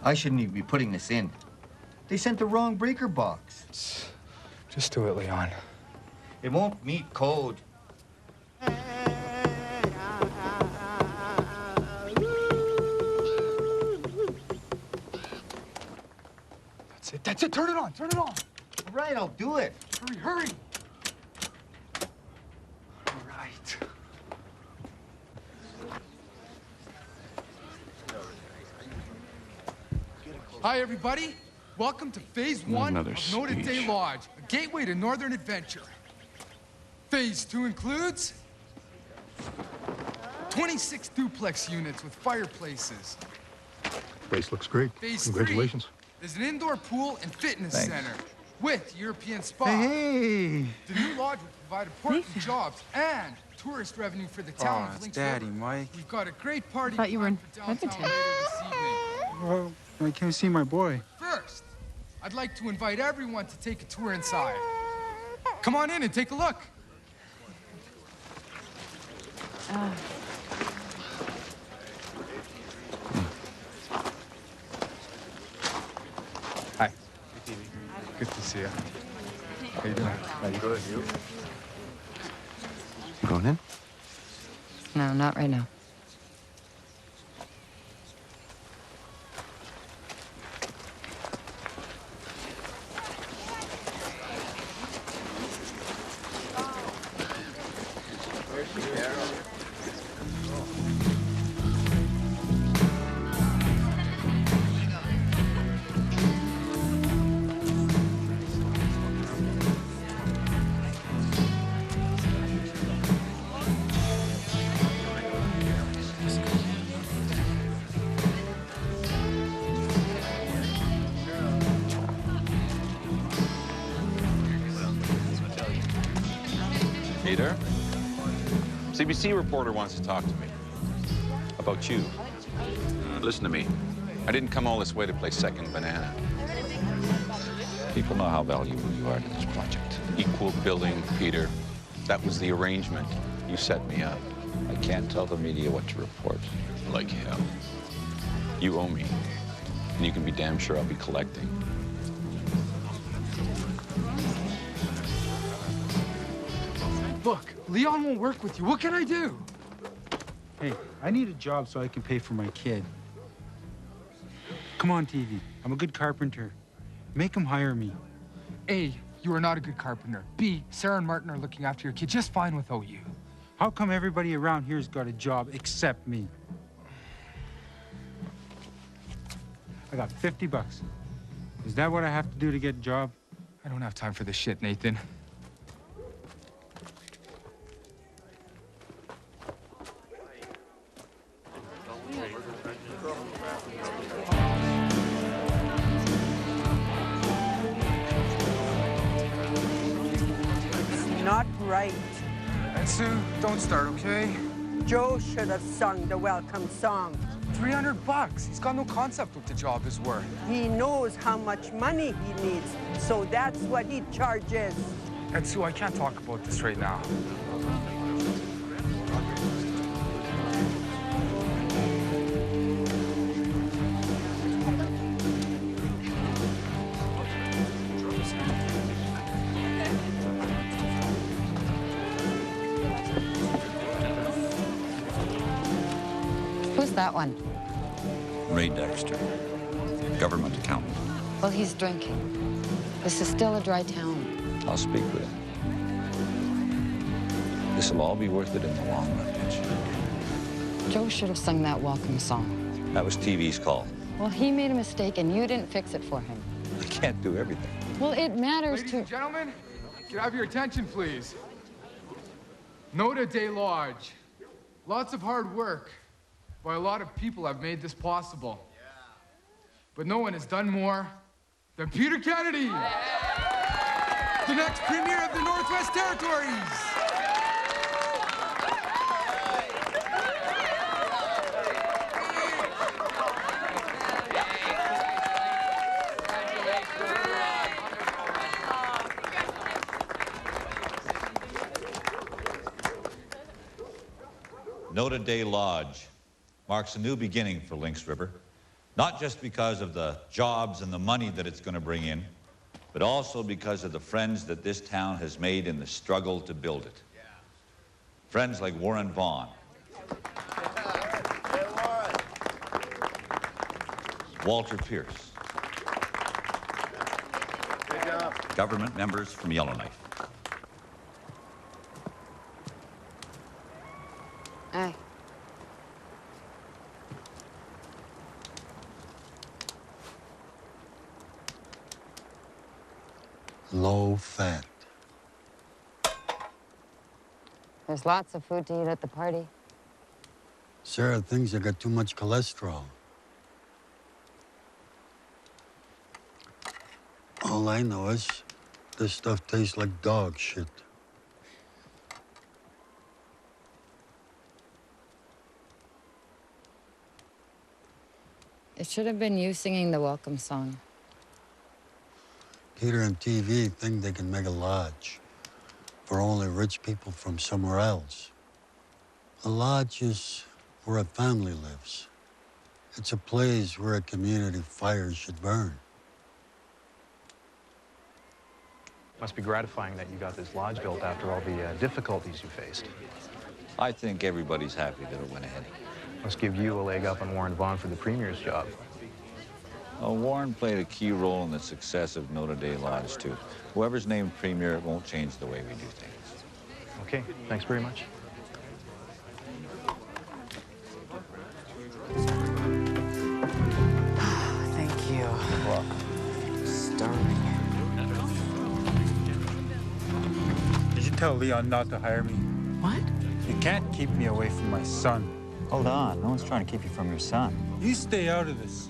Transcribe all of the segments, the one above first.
I shouldn't even be putting this in. They sent the wrong breaker box. Just do it, Leon. It won't meet code. That's it, turn it on, turn it on. All right, I'll do it. Hurry, hurry. All right. Hi, everybody. Welcome to Phase 1 of Notre Dame Lodge, a gateway to Northern Adventure. Phase 2 includes 26 duplex units with fireplaces. Place looks great. Phase Congratulations. 3 is an indoor pool and fitness Thanks. center with European spa. Hey! The new lodge will provide important jobs and tourist revenue for the town of Links Daddy, River. Mike. We've got a great party Thought you were in planned for downtown Edmonton. later this evening. Well, I can't see my boy. First, I'd like to invite everyone to take a tour inside. Come on in and take a look. Hi. Good to see you. How you doing? How you doing? You? You going in? No, not right now. Peter? CBC reporter wants to talk to me. About you. Listen to me. I didn't come all this way to play second banana. People know how valuable you are to this project. Equal billing, Peter. That was the arrangement. You set me up. I can't tell the media what to report. Like hell. You owe me. And you can be damn sure I'll be collecting. Look, Leon won't work with you. What can I do? Hey, I need a job so I can pay for my kid. Come on, TV. I'm a good carpenter. Make him hire me. A, you are not a good carpenter. B, Sarah and Martin are looking after your kid just fine without you. How come everybody around here's got a job except me? I got 50 bucks. Is that what I have to do to get a job? I don't have time for this shit, Nathan. Not right. And Sue, don't start, okay? Joe should have sung the welcome song. 300 bucks. He's got no concept what the job is worth. He knows how much money he needs, so that's what he charges. And Sue, I can't talk about this right now. Who's that one? Ray Dexter, government accountant. Well, he's drinking. This is still a dry town. I'll speak with him. This will all be worth it in the long run, Mitch. Joe should have sung that welcome song. That was TV's call. Well, he made a mistake and you didn't fix it for him. I can't do everything. Well, it matters Ladies to... and gentlemen, can I have your attention, please? Notre Dame Lodge. Lots of hard work by a lot of people have made this possible. But no one has done more than Peter Kenidi, the next premier of the Northwest Territories. Notre Dame Lodge marks a new beginning for Lynx River. Not just because of the jobs and the money that it's going to bring in, but also because of the friends that this town has made in the struggle to build it. Friends like Warren Vaughn, Walter Pierce, government members from Yellowknife. Hey. Low fat. There's lots of food to eat at the party. Sarah thinks I got too much cholesterol. All I know is this stuff tastes like dog shit. It should have been you singing the welcome song. Peter and TV think they can make a lodge for only rich people from somewhere else. A lodge is where a family lives. It's a place where a community fire should burn. Must be gratifying that you got this lodge built after all the difficulties you faced. I think everybody's happy that it went ahead. Must give you a leg up on Warren Vaughn for the Premier's job. Well, Warren played a key role in the success of Notre Dame Lodge, too. Whoever's named Premier, it won't change the way we do things. Okay, thanks very much. Thank you. You're welcome. Starving. Did you tell Leon not to hire me? What? You can't keep me away from my son. Hold on. No one's trying to keep you from your son. You stay out of this.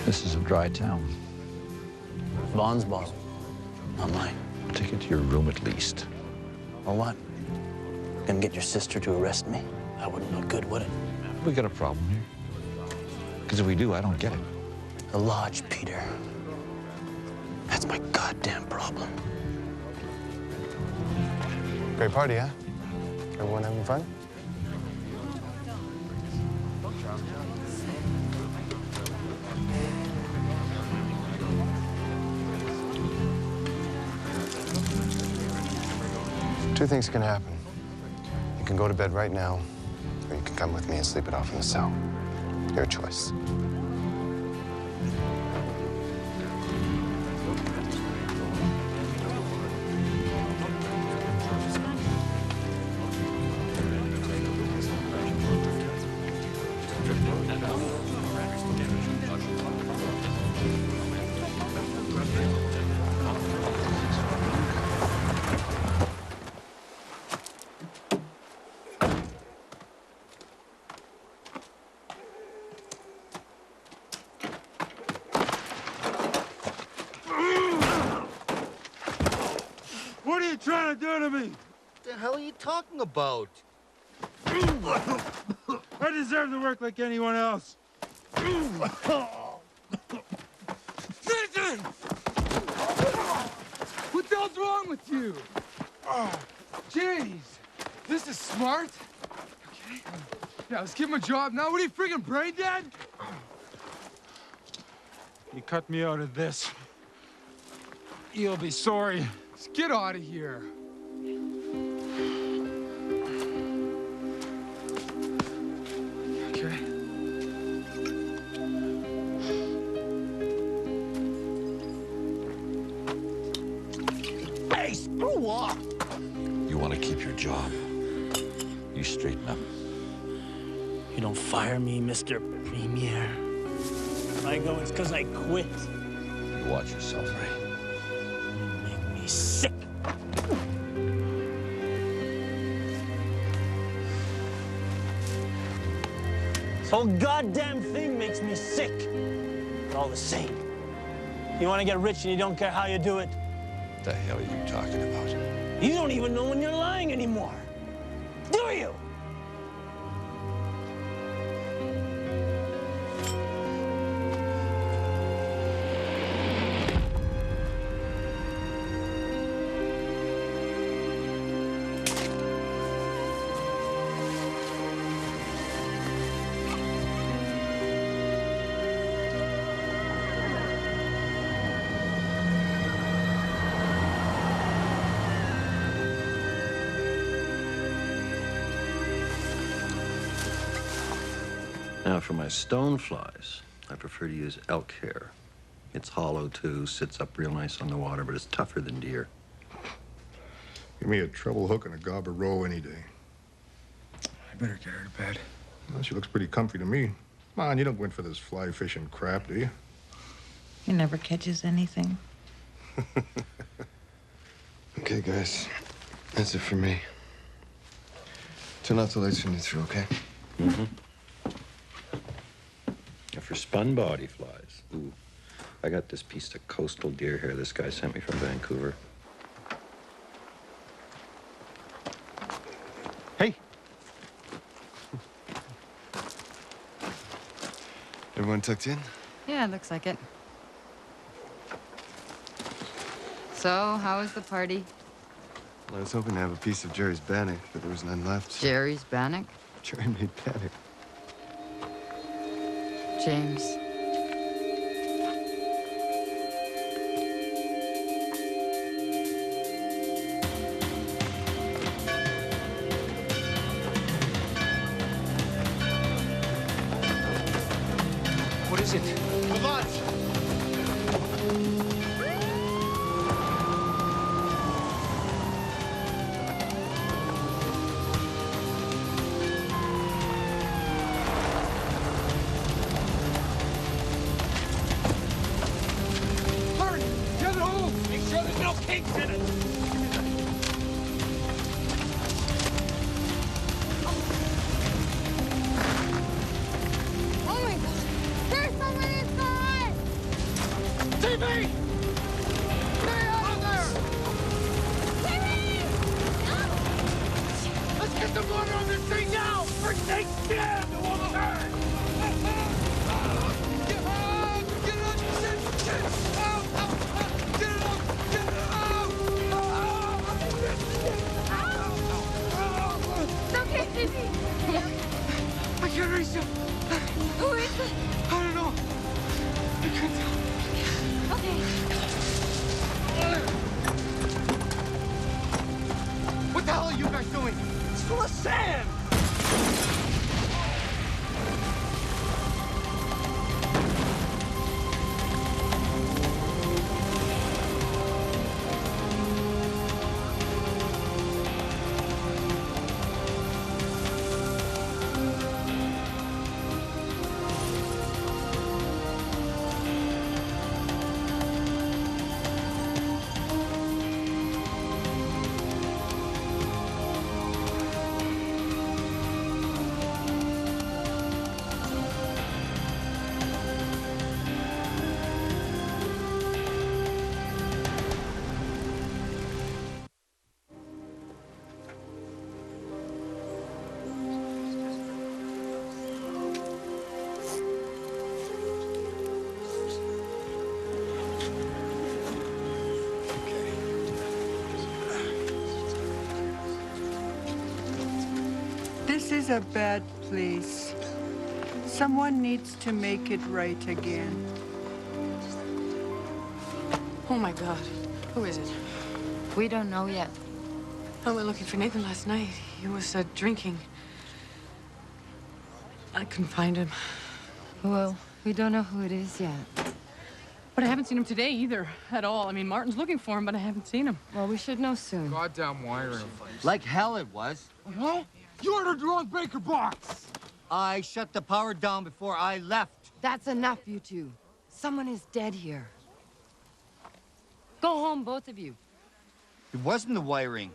This is a dry town. Vaughn's ball, not mine. Take it to your room at least. Or what? Gonna get your sister to arrest me? That wouldn't look good, would it? We got a problem here. Because if we do, I don't get it. The lodge, Peter. That's my goddamn problem. Great party, huh? Everyone having fun? Two things can happen. You can go to bed right now, or you can come with me and sleep it off in the cell. Your choice. What are you trying to do to me? What the hell are you talking about? I deserve to work like anyone else. Nathan! What the hell's wrong with you? Jeez, this is smart. Okay. Yeah, let's give him a job now. What are you, friggin' brain dead? You cut me out of this. You'll be sorry. Let's get out of here. Okay. Hey, screw off! You want to keep your job. You straighten up. You don't fire me, Mr. Premier. If I go, it's because I quit. You watch yourself, Ray. You make me sick. This whole goddamn thing makes me sick. But all the same, you want to get rich and you don't care how you do it. What the hell are you talking about? You don't even know when you're lying anymore. Do you? Now, for my stone flies, I prefer to use elk hair. It's hollow, too, sits up real nice on the water, but it's tougher than deer. Give me a treble hook and a gob of roe any day. I better get her to bed. Well, she looks pretty comfy to me. Come on, you don't go in for this fly fishing crap, do you? He never catches anything. Okay, guys. That's it for me. Turn off the lights when you're through, okay? Mm-hmm. Now, for spun body flies, ooh, I got this piece of coastal deer hair this guy sent me from Vancouver. Hey! Everyone tucked in? Yeah, looks like it. So, how was the party? Well, I was hoping to have a piece of Jerry's bannock, but there was none left. Jerry's bannock? Jerry made bannock. James. What is it? The lodge! Hurry! Get home! Make sure there's no kinks in it! Oh my God! There's someone inside! TV! Stay out of there! TV! Let's get the water on this thing now! For sake's damn, it won't turn! Get out! Get out! Get out! Get it out! Get it out! It's okay, TV! I can't reach him! Who is it? I don't know. I can't tell. Okay. What the hell are you guys doing? It's full of sand! This is a bad place. Someone needs to make it right again. Oh my God. Who is it? We don't know yet. I went looking for Nathan last night. He was drinking. I couldn't find him. Well, we don't know who it is yet. But I haven't seen him today either, at all. I mean, Martin's looking for him, but I haven't seen him. Well, we should know soon. Goddamn wiring. Like hell it was. Huh? You ordered the wrong breaker box! I shut the power down before I left. That's enough, you two. Someone is dead here. Go home, both of you. It wasn't the wiring.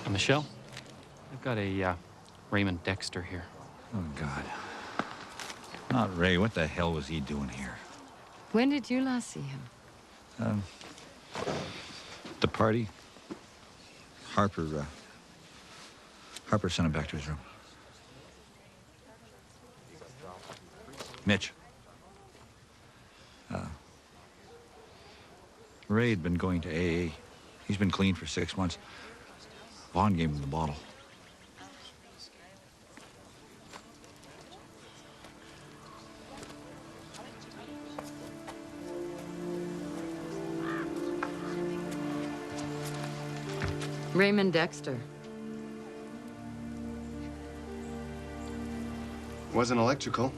Michelle, I've got a Raymond Dexter here. Oh, God. Not Ray. What the hell was he doing here? When did you last see him? The party. Harper sent him back to his room. Mitch. Ray had been going to AA. He's been clean for 6 months. Vaughn gave him the bottle. Raymond Dexter. Wasn't electrical.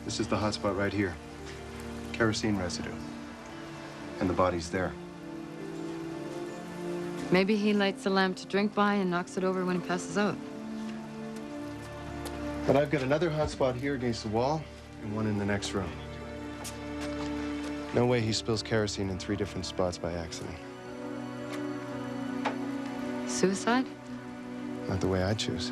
This is the hotspot right here. Kerosene residue. And the body's there. Maybe he lights a lamp to drink by and knocks it over when he passes out. But I've got another hotspot here against the wall and one in the next room. No way he spills kerosene in 3 different spots by accident. Suicide? Not the way I choose.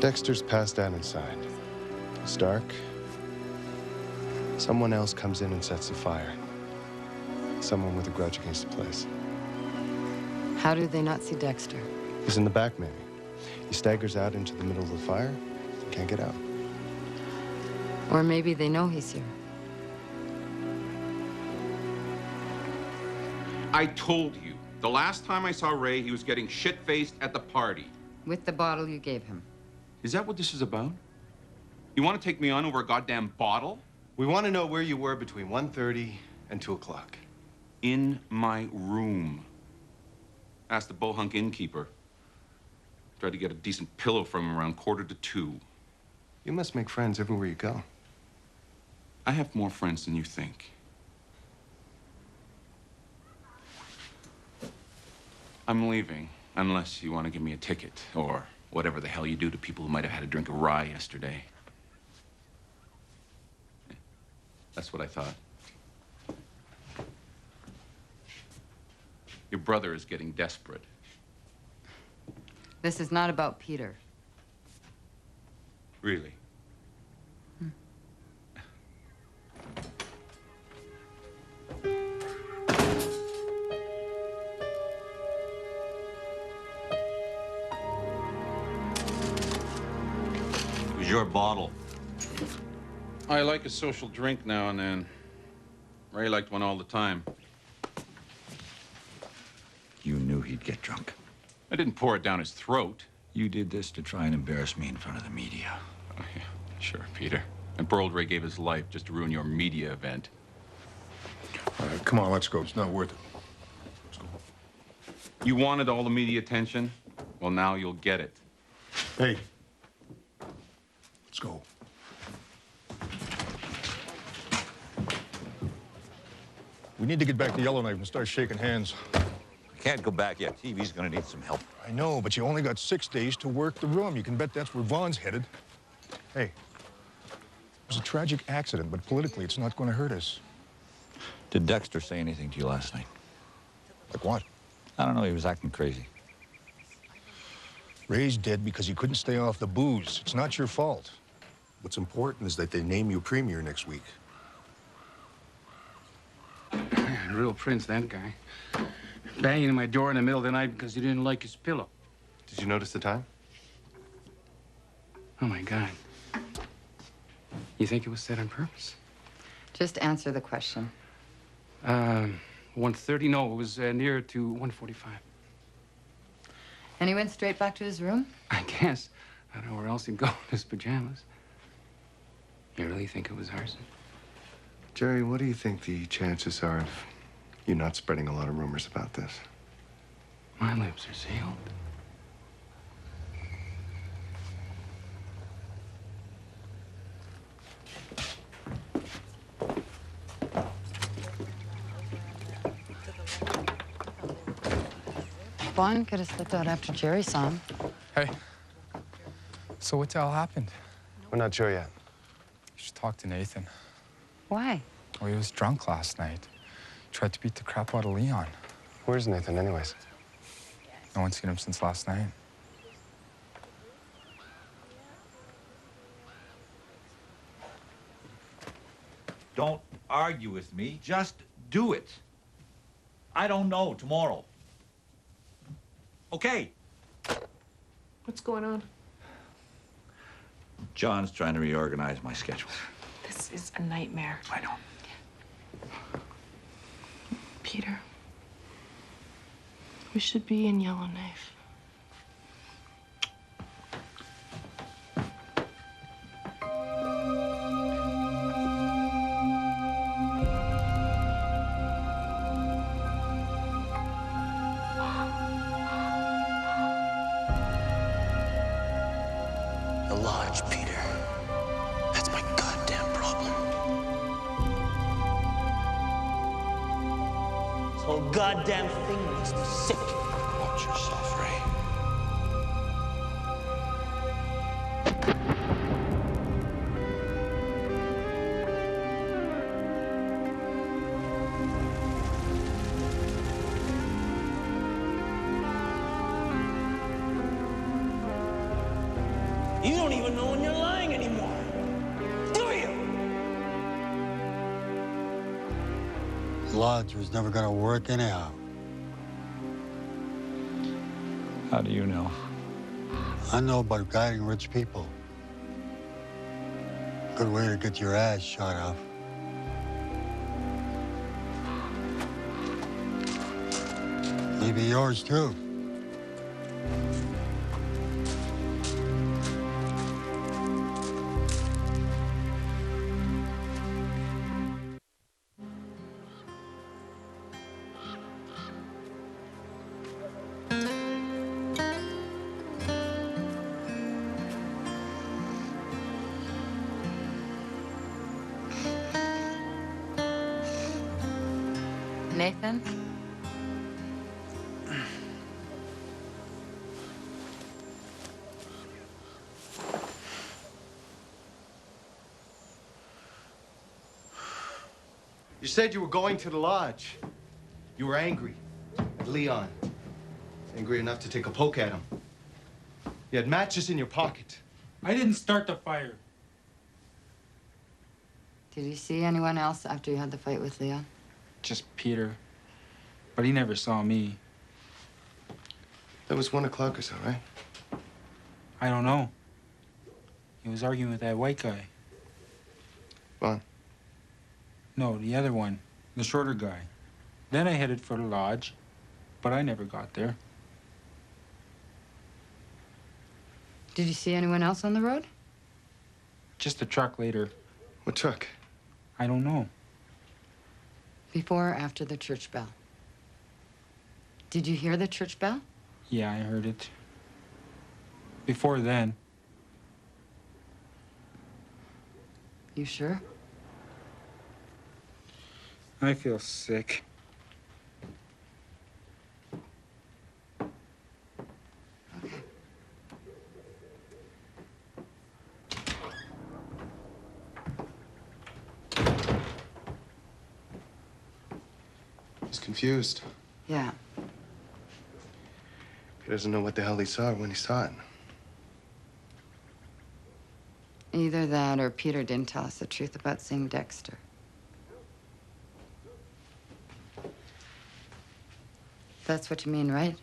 Dexter's passed out inside. It's dark. Someone else comes in and sets the fire. Someone with a grudge against the place. How do they not see Dexter? He's in the back, maybe. He staggers out into the middle of the fire and can't get out. Or maybe they know he's here. I told you, the last time I saw Ray, he was getting shit-faced at the party. With the bottle you gave him. Is that what this is about? You want to take me on over a goddamn bottle? We want to know where you were between 1:30 and 2 o'clock. In my room. Asked the bohunk innkeeper. Tried to get a decent pillow from him around 1:45. You must make friends everywhere you go. I have more friends than you think. I'm leaving, unless you want to give me a ticket, or whatever the hell you do to people who might have had a drink of rye yesterday. That's what I thought. Your brother is getting desperate. This is not about Peter. Really? It was your bottle. I like a social drink now and then. Ray liked one all the time. You knew he'd get drunk. I didn't pour it down his throat. You did this to try and embarrass me in front of the media. Oh, yeah. Sure, Peter. And poor old Ray gave his life just to ruin your media event. All right, come on, let's go. It's not worth it. Let's go. You wanted all the media attention? Well, now you'll get it. Hey. Let's go. We need to get back to Yellowknife and start shaking hands. I can't go back yet. TV's gonna need some help. I know, but you only got 6 days to work the room. You can bet that's where Vaughn's headed. Hey, it was a tragic accident, but politically, it's not going to hurt us. Did Dexter say anything to you last night? Like what? I don't know. He was acting crazy. Ray's dead because he couldn't stay off the booze. It's not your fault. What's important is that they name you premier next week. Real prince, that guy. Banging in my door in the middle of the night because he didn't like his pillow. Did you notice the time? Oh, my God. You think it was set on purpose? Just answer the question. 1:30? No, it was nearer to 1:45. And he went straight back to his room? I guess. I don't know where else he'd go in his pajamas. You really think it was arson? Jerry, what do you think the chances are of you not spreading a lot of rumors about this? My lips are sealed. Vaughn could have slipped out after Jerry saw him. Hey. So what the hell happened? We're not sure yet. You should talk to Nathan. Why? Well, he was drunk last night. Tried to beat the crap out of Leon. Where's Nathan, anyways? No one's seen him since last night. Don't argue with me. Just do it. I don't know tomorrow. Okay. What's going on? John's trying to reorganize my schedule. This is a nightmare. I know. Peter, we should be in Yellowknife. lodge, Peter. That's my goddamn problem. This whole goddamn thing makes me sick. Watch yourself, Ray. You don't even know when you're lying anymore, do you? The lodge was never gonna work anyhow. How do you know? I know about guiding rich people. Good way to get your ass shot off. Maybe yours too. Nathan? You said you were going to the lodge. You were angry at Leon. Angry enough to take a poke at him. You had matches in your pocket. I didn't start the fire. Did you see anyone else after you had the fight with Leon? Just Peter. But he never saw me. That was 1 o'clock or so, right? I don't know. He was arguing with that white guy. Vaughn. No, the other one. The shorter guy. Then I headed for the lodge, but I never got there. Did you see anyone else on the road? Just a truck later. What truck? I don't know. Before or after the church bell? Did you hear the church bell? Yeah, I heard it. Before then. You sure? I feel sick. He's confused. Yeah. He doesn't know what the hell he saw when he saw it. Either that or Peter didn't tell us the truth about seeing Dexter. That's what you mean, right?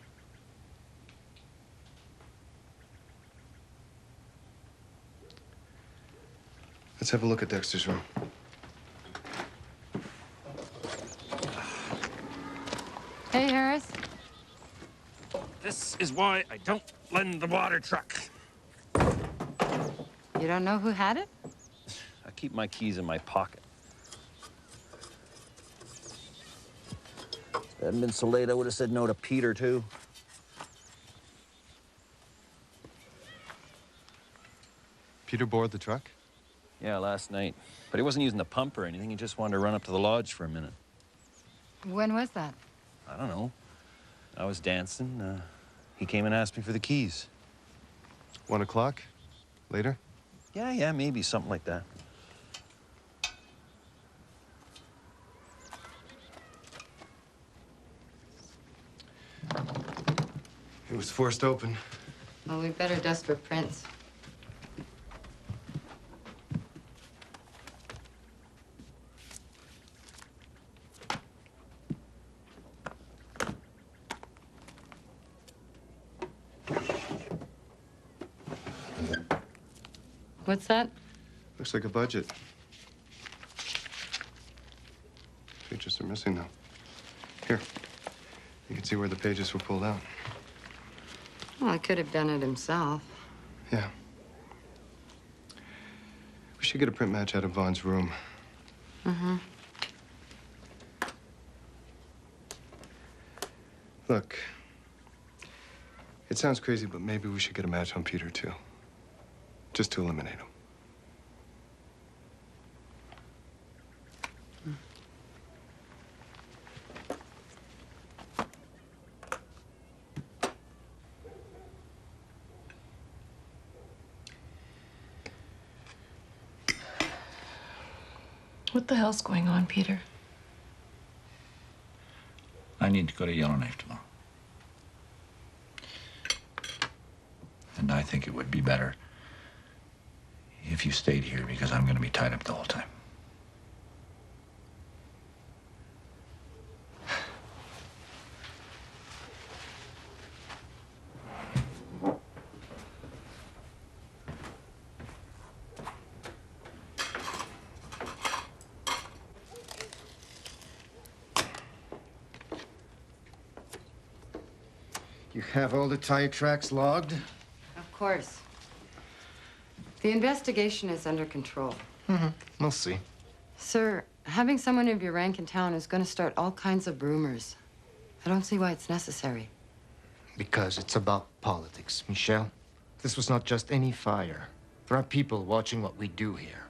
Let's have a look at Dexter's room. Hey, Harris. This is why I don't lend the water truck. You don't know who had it? I keep my keys in my pocket. If it hadn't been so late, I would have said no to Peter, too. Peter boarded the truck? Yeah, last night. But he wasn't using the pump or anything. He just wanted to run up to the lodge for a minute. When was that? I don't know. I was dancing. He came and asked me for the keys. 1 o'clock? Later? Yeah, maybe something like that. It was forced open. Well, we better dust for prints. What's that? Looks like a budget. Pages are missing, though. Here. You can see where the pages were pulled out. Well, it could have done it himself. Yeah. We should get a print match out of Vaughn's room. Mm-hmm. Look, it sounds crazy, but maybe we should get a match on Peter, too. Just to eliminate them. What the hell's going on, Peter? I need to go to Yellowknife tomorrow. And I think it would be better if you stayed here because I'm going to be tied up the whole time. You have all the tire tracks logged? Of course. The investigation is under control. We'll see. Sir, having someone of your rank in town is going to start all kinds of rumors. I don't see why it's necessary. Because it's about politics, Michelle. This was not just any fire. There are people watching what we do here.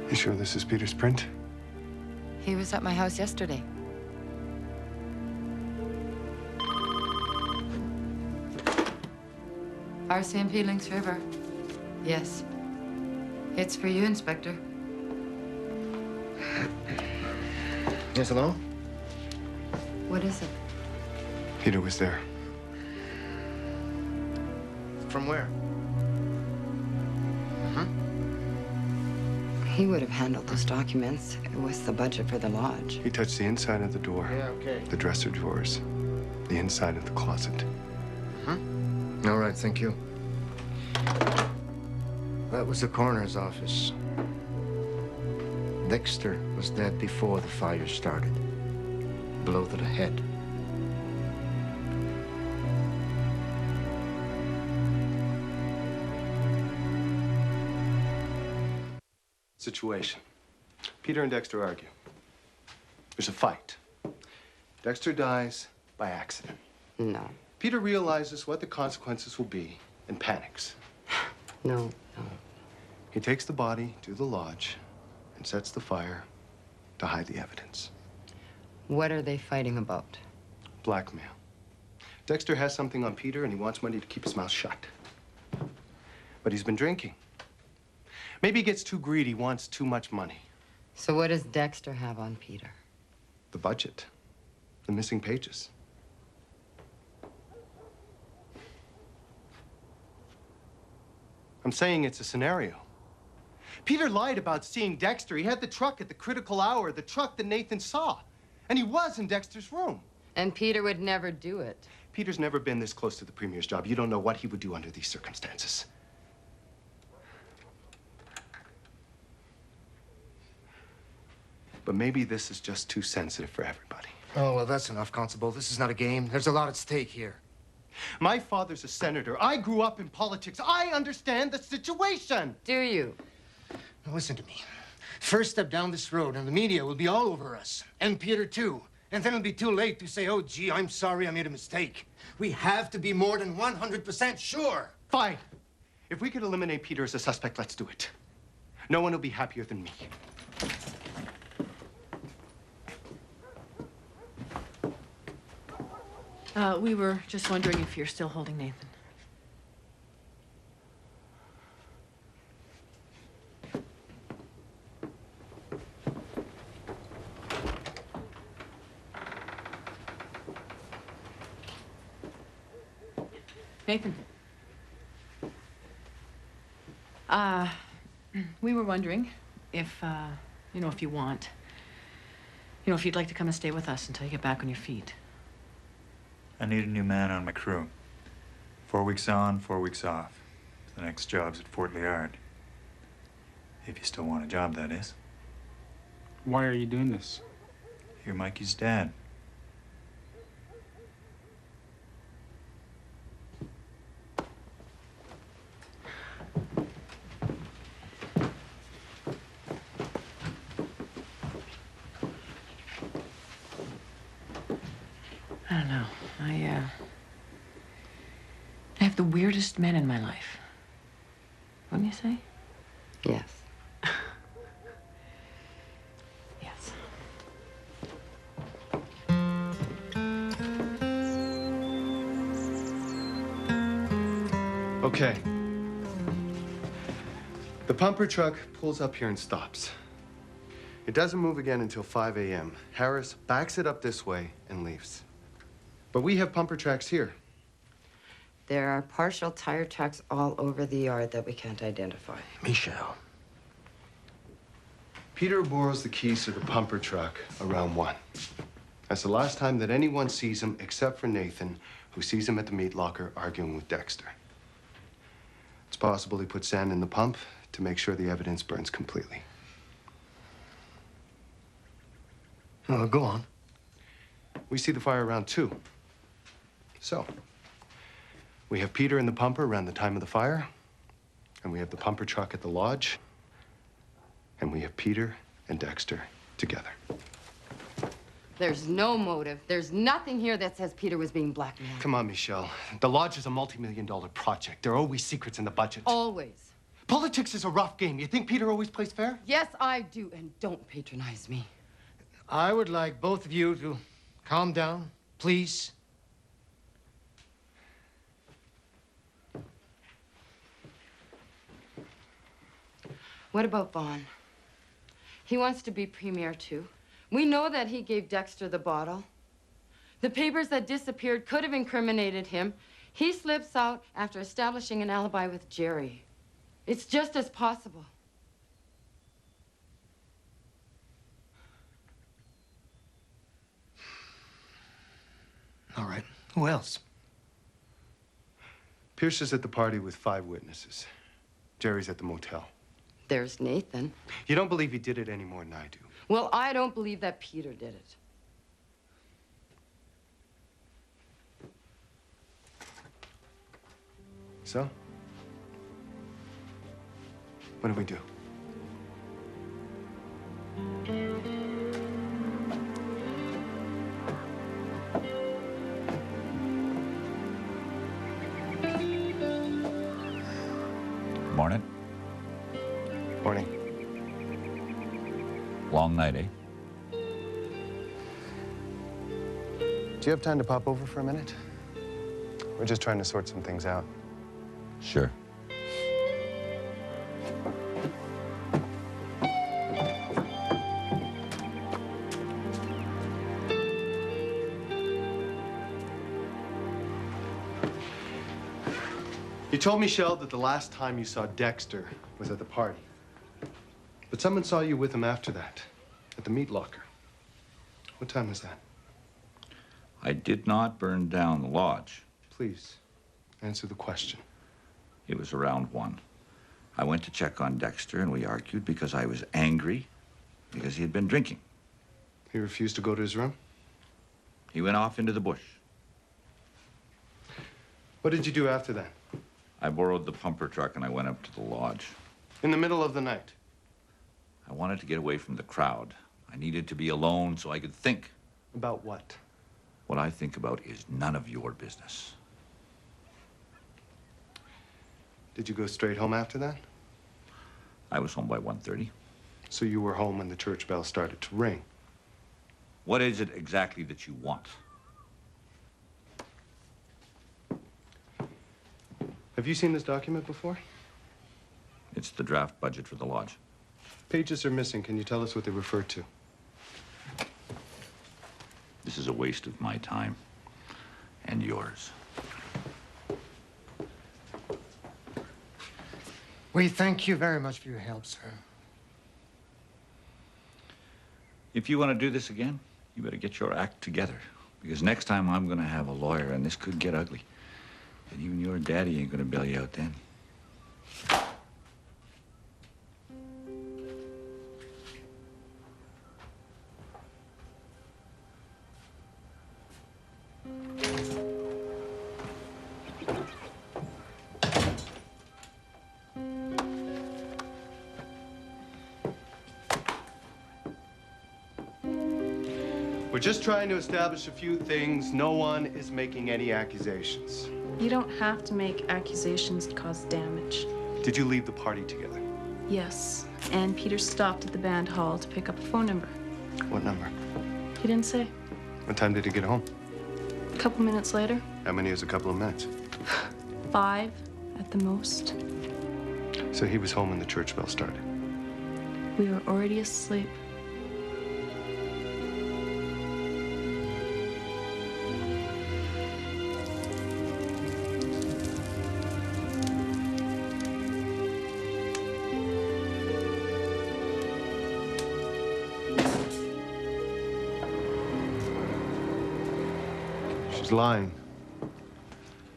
You sure this is Peter's print? He was at my house yesterday. RCMP Lynx River. Yes. It's for you, Inspector. Yes, hello? What is it? Peter was there. From where? He would have handled those documents. It was the budget for the lodge. He touched the inside of the door. Yeah, okay. The dresser drawers. The inside of the closet. All right, thank you. That was the coroner's office. Dexter was dead before the fire started. Blow to the head. Situation. Peter and Dexter argue. There's a fight. Dexter dies by accident. No. Peter realizes what the consequences will be and panics. No. He takes the body to the lodge and sets the fire to hide the evidence. What are they fighting about? Blackmail. Dexter has something on Peter and he wants money to keep his mouth shut. But he's been drinking. Maybe he gets too greedy, wants too much money. So what does Dexter have on Peter? The budget. The missing pages. I'm saying it's a scenario. Peter lied about seeing Dexter. He had the truck at the critical hour, the truck that Nathan saw. And he was in Dexter's room. And Peter would never do it. Peter's never been this close to the premier's job. You don't know what he would do under these circumstances. But maybe this is just too sensitive for everybody. Oh, well, that's enough, Constable. This is not a game. There's a lot at stake here. My father's a senator. I grew up in politics. I understand the situation. Do you? Now, listen to me. First step down this road, and the media will be all over us. And Peter, too. And then it'll be too late to say, oh, gee, I'm sorry I made a mistake. We have to be more than 100% sure. Fine. If we could eliminate Peter as a suspect, let's do it. No one will be happier than me. We were just wondering if you're still holding Nathan. Nathan. We were wondering if, if you want, if you'd like to come and stay with us until you get back on your feet. I need a new man on my crew. 4 weeks on, 4 weeks off. The next job's at Fort Liard. If you still want a job, that is. Why are you doing this? You're Mikey's dad. I don't know. I have the weirdest men in my life. Wouldn't you say? Yes. Yes. Okay. The pumper truck pulls up here and stops. It doesn't move again until 5 a.m. Harris backs it up this way and leaves. But we have pumper tracks here. There are partial tire tracks all over the yard that we can't identify. Michelle. Peter borrows the keys to the pumper truck around 1. That's the last time that anyone sees him except for Nathan, who sees him at the meat locker arguing with Dexter. It's possible he put sand in the pump to make sure the evidence burns completely. Oh, go on. We see the fire around 2. So, we have Peter in the pumper around the time of the fire, and we have the pumper truck at the lodge, and we have Peter and Dexter together. There's no motive. There's nothing here that says Peter was being blackmailed. Come on, Michelle. The lodge is a multi-million-dollar project. There are always secrets in the budget. Always. Politics is a rough game. You think Peter always plays fair? Yes, I do, and don't patronize me. I would like both of you to calm down, please. What about Vaughn? He wants to be premier, too. We know that he gave Dexter the bottle. The papers that disappeared could have incriminated him. He slips out after establishing an alibi with Jerry. It's just as possible. All right. Who else? Pierce is at the party with 5 witnesses. Jerry's at the motel. There's Nathan. You don't believe he did it any more than I do. Well, I don't believe that Peter did it. So? What do we do? Morning. Morning. Long night, eh? Do you have time to pop over for a minute? We're just trying to sort some things out. Sure. You told Michelle that the last time you saw Dexter was at the party. But someone saw you with him after that, at the meat locker. What time was that? I did not burn down the lodge. Please, answer the question. It was around 1. I went to check on Dexter, and we argued because I was angry because he had been drinking. He refused to go to his room? He went off into the bush. What did you do after that? I borrowed the pumper truck, and I went up to the lodge. In the middle of the night? I wanted to get away from the crowd. I needed to be alone so I could think. About what? What I think about is none of your business. Did you go straight home after that? I was home by 1:30. So you were home when the church bell started to ring? What is it exactly that you want? Have you seen this document before? It's the draft budget for the lodge. Pages are missing. Can you tell us what they refer to? This is a waste of my time and yours. We thank you very much for your help, sir. If you want to do this again, you better get your act together. Because next time I'm going to have a lawyer, and this could get ugly. And even your daddy ain't going to bail you out then. We're just trying to establish a few things. No one is making any accusations. You don't have to make accusations to cause damage. Did you leave the party together? Yes, and Peter stopped at the band hall to pick up a phone number. What number? He didn't say. What time did he get home? A couple minutes later, How many is a couple of minutes? 5 at the most. So he was home when the church bell started. We were already asleep. She's lying.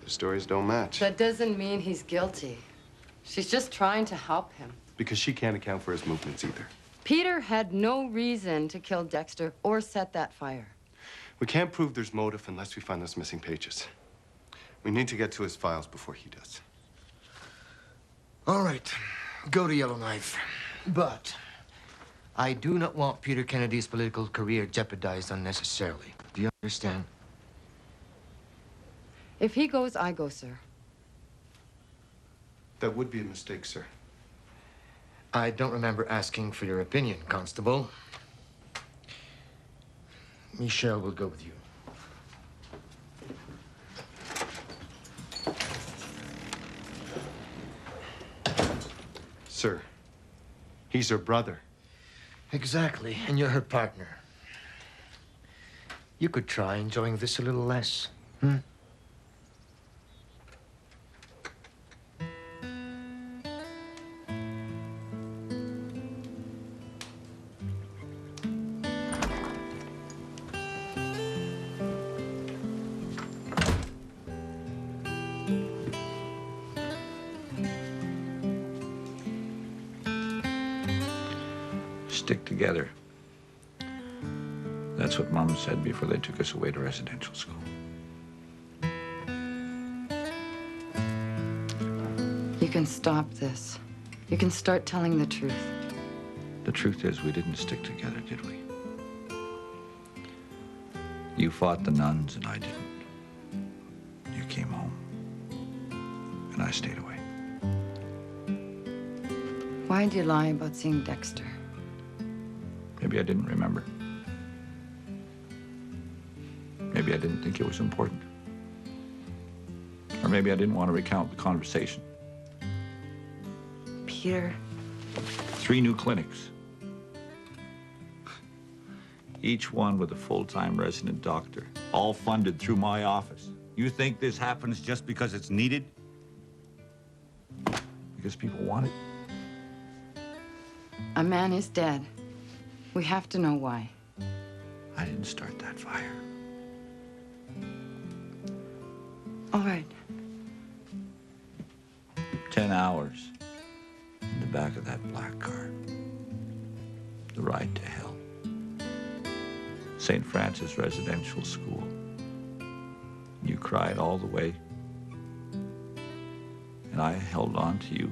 The stories don't match. That doesn't mean he's guilty. She's just trying to help him. Because she can't account for his movements either. Peter had no reason to kill Dexter or set that fire. We can't prove there's motive unless we find those missing pages. We need to get to his files before he does. All right, go to Yellowknife. But I do not want Peter Kennedy's political career jeopardized unnecessarily. Do you understand? If he goes, I go, sir. That would be a mistake, sir. I don't remember asking for your opinion, Constable. Michelle will go with you. Sir, he's her brother. Exactly, and you're her partner. You could try enjoying this a little less, hmm? Stick together. That's what Mom said before they took us away to residential school. You can stop this. You can start telling the truth. The truth is, we didn't stick together, did we? You fought the nuns and I didn't. You came home and I stayed away. Why'd you lie about seeing Dexter? Maybe I didn't remember. Maybe I didn't think it was important. Or maybe I didn't want to recount the conversation. Peter. 3 new clinics. Each one with a full-time resident doctor, all funded through my office. You think this happens just because it's needed? Because people want it? A man is dead. We have to know why. I didn't start that fire. All right. 10 hours in the back of that black car. The ride to hell. St. Francis Residential School. You cried all the way. And I held on to you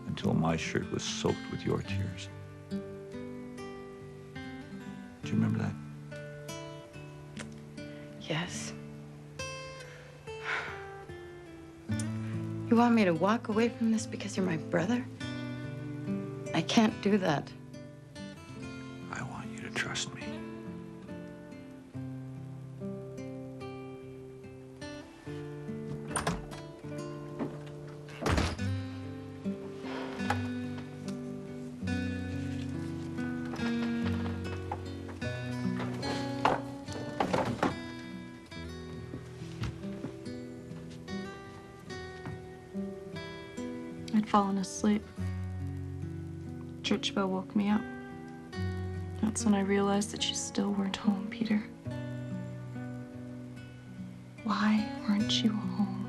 until my shirt was soaked with your tears. Do you remember that? Yes. You want me to walk away from this because you're my brother? I can't do that. I want you to trust me. I'd fallen asleep. Church bell woke me up. That's when I realized that you still weren't home, Peter. Why weren't you home?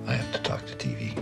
I have to talk to TV.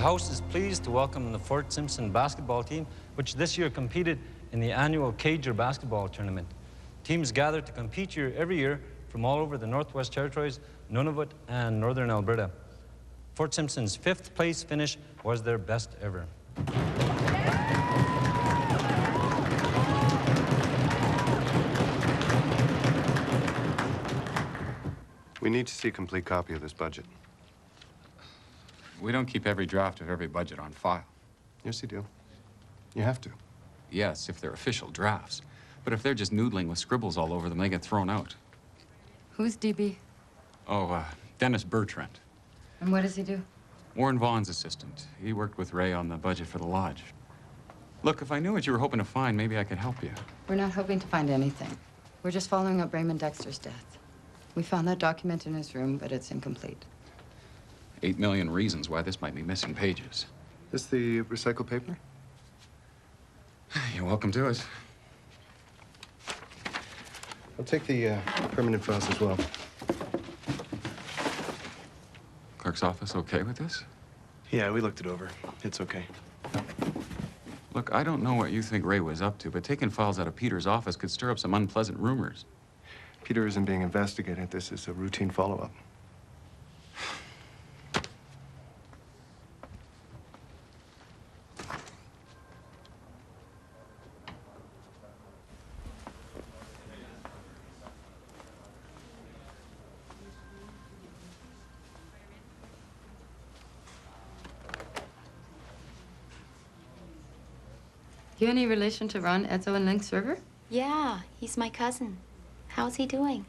House is pleased to welcome the Fort Simpson basketball team, which this year competed in the annual Cager basketball tournament. Teams gather to compete here every year from all over the Northwest Territories, Nunavut, and Northern Alberta. Fort Simpson's 5th place finish was their best ever. We need to see a complete copy of this budget. We don't keep every draft of every budget on file. Yes, you do. You have to. Yes, if they're official drafts. But if they're just noodling with scribbles all over them, they get thrown out. Who's DB? Oh, Dennis Bertrand. And what does he do? Warren Vaughn's assistant. He worked with Ray on the budget for the lodge. Look, if I knew what you were hoping to find, maybe I could help you. We're not hoping to find anything. We're just following up Raymond Dexter's death. We found that document in his room, but it's incomplete. 8 million reasons why this might be missing pages. This the recycled paper? You're welcome to it. I'll take the permanent files as well. Clerk's office okay with this? Yeah, we looked it over. It's okay. Look, I don't know what you think Ray was up to, but taking files out of Peter's office could stir up some unpleasant rumors. Peter isn't being investigated. This is a routine follow-up. You any relation to Ron, Edzo, and Link Server? Yeah, he's my cousin. How's he doing?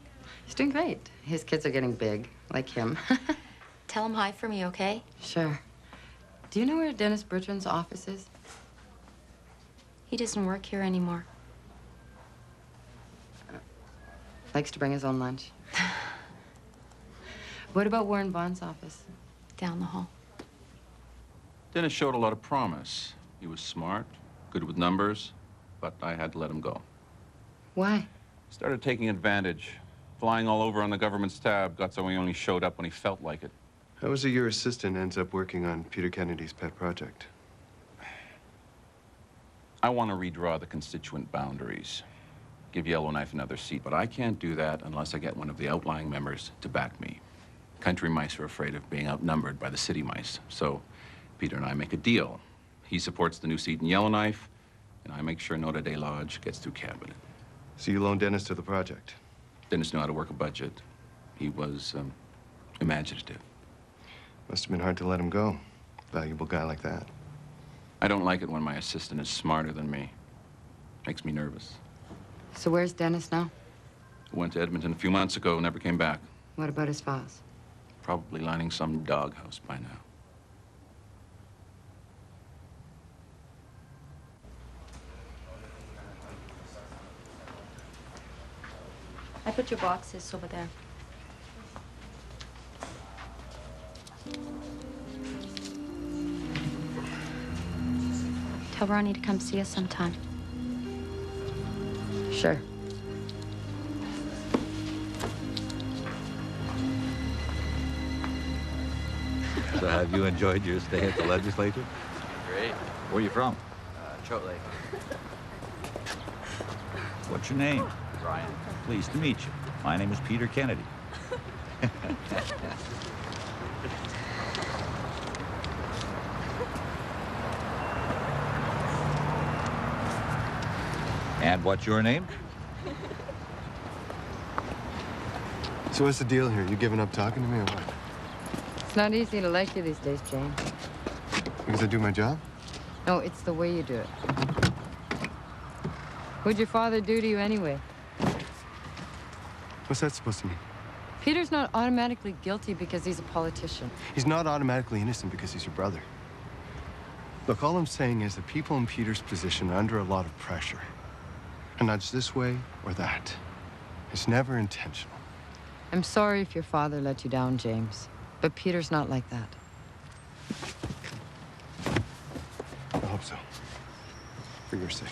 He's doing great. His kids are getting big, like him. Tell him hi for me, okay? Sure. Do you know where Dennis Bertrand's office is? He doesn't work here anymore. Likes to bring his own lunch. What about Warren Vaughn's office? Down the hall. Dennis showed a lot of promise. He was smart, good with numbers, but I had to let him go. Why? Started taking advantage, flying all over on the government's tab, got so he only showed up when he felt like it. How is it your assistant ends up working on Peter Kennedy's pet project? I want to redraw the constituent boundaries, give Yellowknife another seat, but I can't do that unless I get one of the outlying members to back me. Country mice are afraid of being outnumbered by the city mice, so Peter and I make a deal. He supports the new seat in Yellowknife, and I make sure Notre Dame Lodge gets through cabinet. So you loan Dennis to the project? Dennis knew how to work a budget. He was imaginative. Must have been hard to let him go. Valuable guy like that. I don't like it when my assistant is smarter than me. Makes me nervous. So where's Dennis now? Went to Edmonton a few months ago, never came back. What about his files? Probably lining some doghouse by now. I put your boxes over there. Tell Ronnie to come see us sometime. Sure. So have you enjoyed your stay at the legislature? Great. Where are you from? Chotley. What's your name? Ryan. Pleased to meet you. My name is Peter Kennedy. And what's your name? So what's the deal here? You giving up talking to me or what? It's not easy to like you these days, Jane. Because I do my job? No, it's the way you do it. What'd your father do to you anyway? What's that supposed to mean? Peter's not automatically guilty because he's a politician. He's not automatically innocent because he's your brother. Look, all I'm saying is that people in Peter's position are under a lot of pressure. A nudge this way or that. It's never intentional. I'm sorry if your father let you down, James. But Peter's not like that. I hope so. For your sake.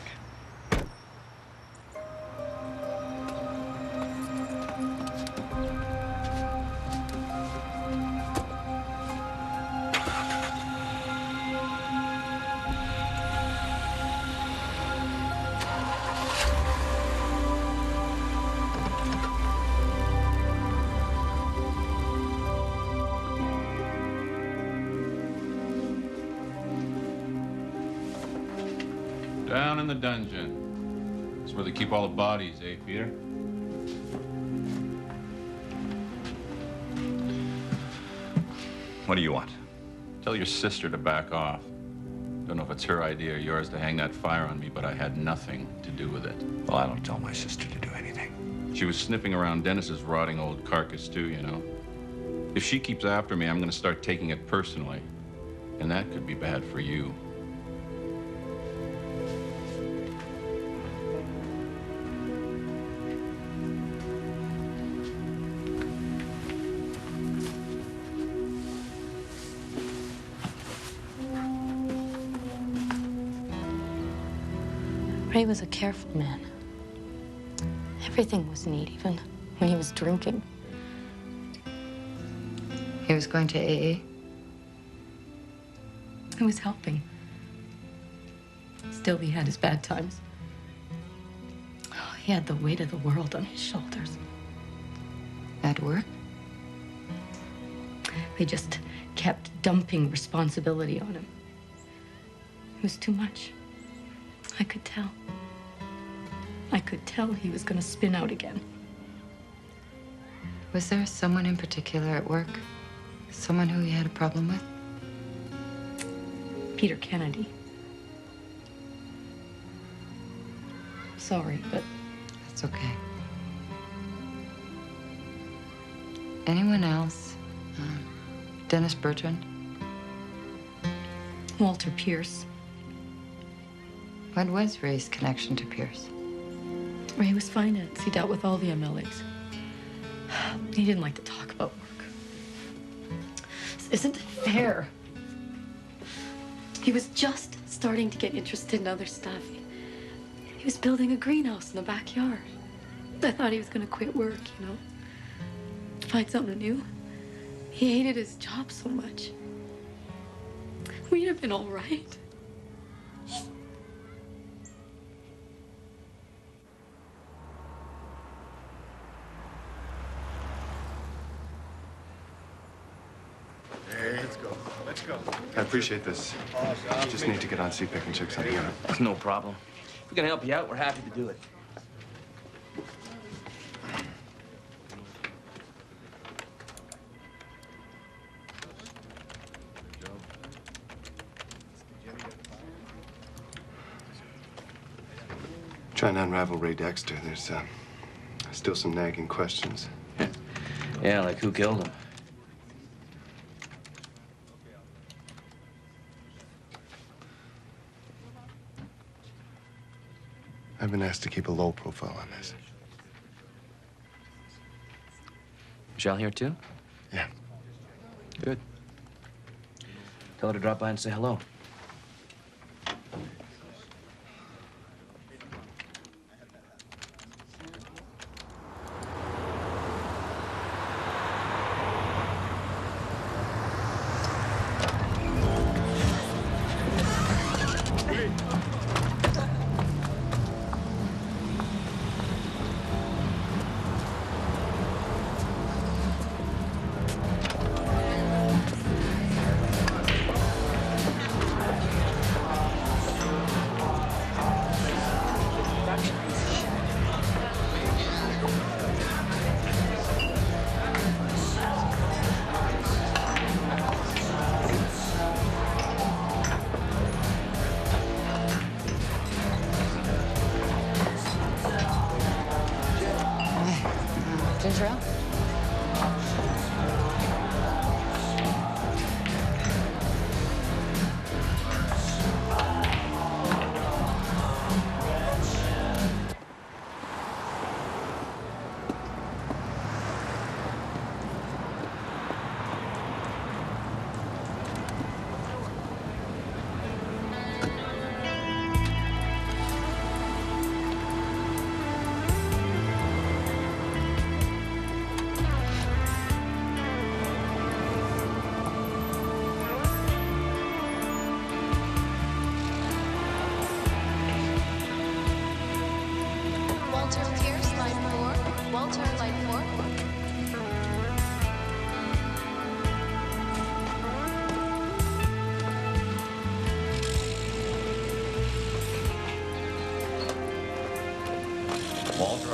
Down in the dungeon. That's where they keep all the bodies, eh, Peter? What do you want? Tell your sister to back off. Don't know if it's her idea or yours to hang that fire on me, but I had nothing to do with it. Well, I don't tell my sister to do anything. She was sniffing around Dennis's rotting old carcass, too, you know. If she keeps after me, I'm gonna start taking it personally. And that could be bad for you. Ray was a careful man. Everything was neat, even when he was drinking. He was going to AA? I was helping. Still, he had his bad times. Oh, he had the weight of the world on his shoulders. At work? They just kept dumping responsibility on him. It was too much. I could tell. I could tell he was going to spin out again. Was there someone in particular at work? Someone who he had a problem with? Peter Kenidi. Sorry, but... That's okay. Anyone else? Dennis Bertrand? Walter Pierce. What was Ray's connection to Pierce? Ray was finance. He dealt with all the MLAs. He didn't like to talk about work. This isn't fair. He was just starting to get interested in other stuff. He was building a greenhouse in the backyard. I thought he was going to quit work, you know, find something new. He hated his job so much. We'd have been all right. Hey, let's go. Let's go. I appreciate this. Just need to get on CPIC and check something out. It's no problem. If we can help you out, we're happy to do it. Trying to unravel Ray Dexter. There's still some nagging questions. Yeah, like who killed him? I've been asked to keep a low profile on this. Michelle here too? Yeah. Good. Tell her to drop by and say hello.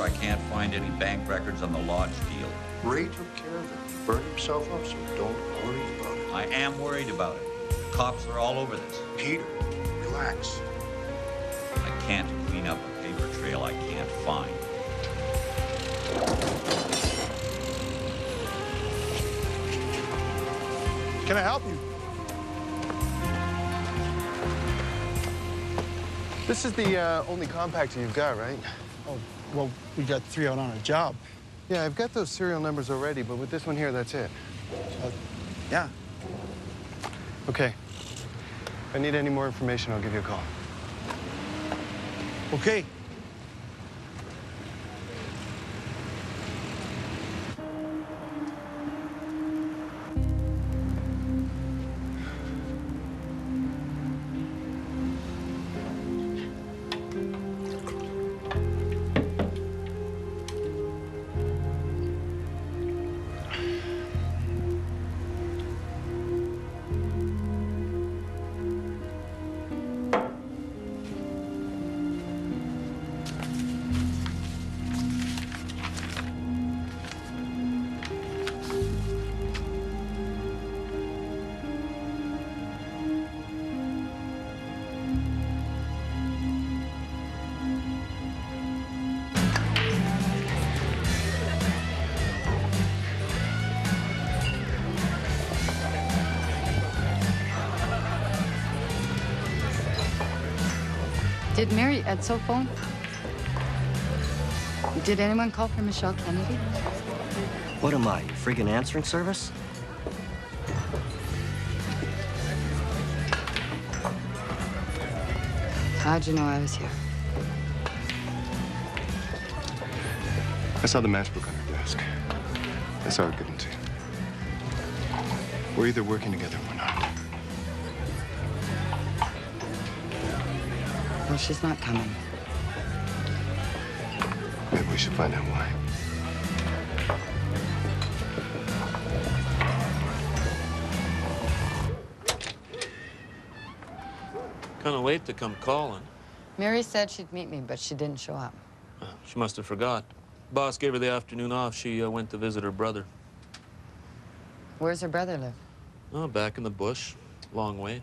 I can't find any bank records on the lodge deal. Ray took care of it. He burned himself up, so don't worry about it. I am worried about it. The cops are all over this. Peter, relax. I can't clean up a paper trail I can't find. Can I help you? This is the only compactor you've got, right? Oh, well, we got 3 out on a job. Yeah, I've got those serial numbers already, but with this one here, that's it. Yeah. Okay. If I need any more information, I'll give you a call. Okay. Did Mary Edsel phone? Did anyone call for Michelle Kenidi? What am I, friggin' answering service? How'd you know I was here? I saw the matchbook on her desk. I saw her given to you. We're either working together or we're not. Well, she's not coming. Maybe we should find out why. Kind of late to come calling. Mary said she'd meet me, but she didn't show up. She must have forgot. Boss gave her the afternoon off. She went to visit her brother. Where's her brother live? Oh, back in the bush. Long way.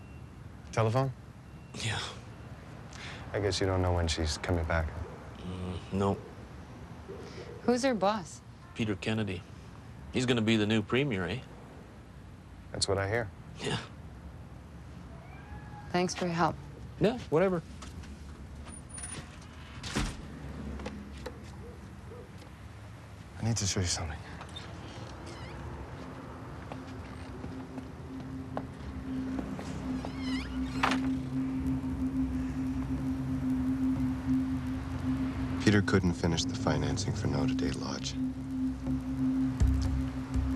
Telephone? Yeah. I guess you don't know when she's coming back. No. Who's her boss? Peter Kenidi. He's gonna be the new premier, eh? That's what I hear. Yeah. Thanks for your help. Yeah, whatever. I need to show you something. Peter couldn't finish the financing for Notre Dame Lodge.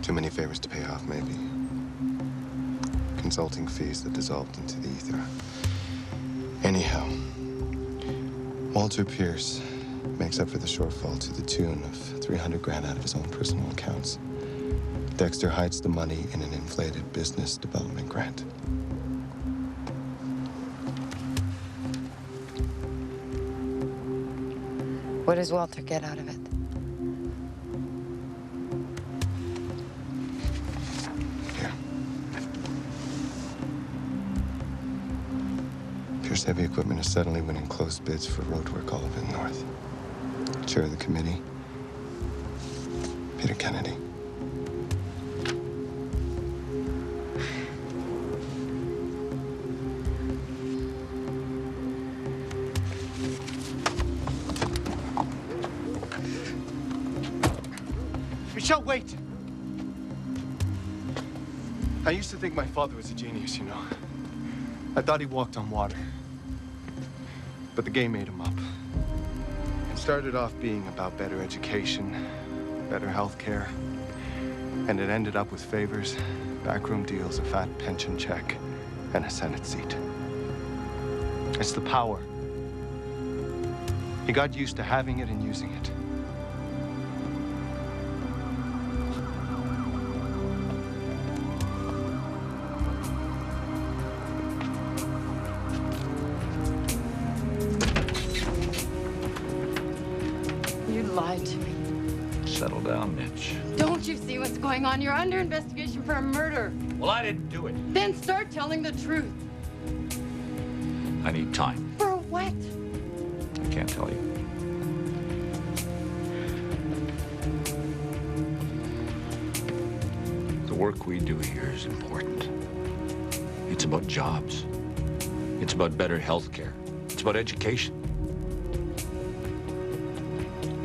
Too many favors to pay off, maybe. Consulting fees that dissolved into the ether. Anyhow, Walter Pierce makes up for the shortfall to the tune of 300 grand out of his own personal accounts. Dexter hides the money in an inflated business development grant. What does Walter get out of it? Here. Pierce Heavy Equipment is suddenly winning close bids for roadwork all over the north. Chair of the committee, Peter Kenidi. Michelle, wait! I used to think my father was a genius, you know. I thought he walked on water. But the game made him up. It started off being about better education, better health care, and it ended up with favors, backroom deals, a fat pension check, and a Senate seat. It's the power. He got used to having it and using it. You lied going on. You're under investigation for a murder. Well, I didn't do it. Then start telling the truth. I need time. For what? I can't tell you. The work we do here is important. It's about jobs. It's about better health care. It's about education.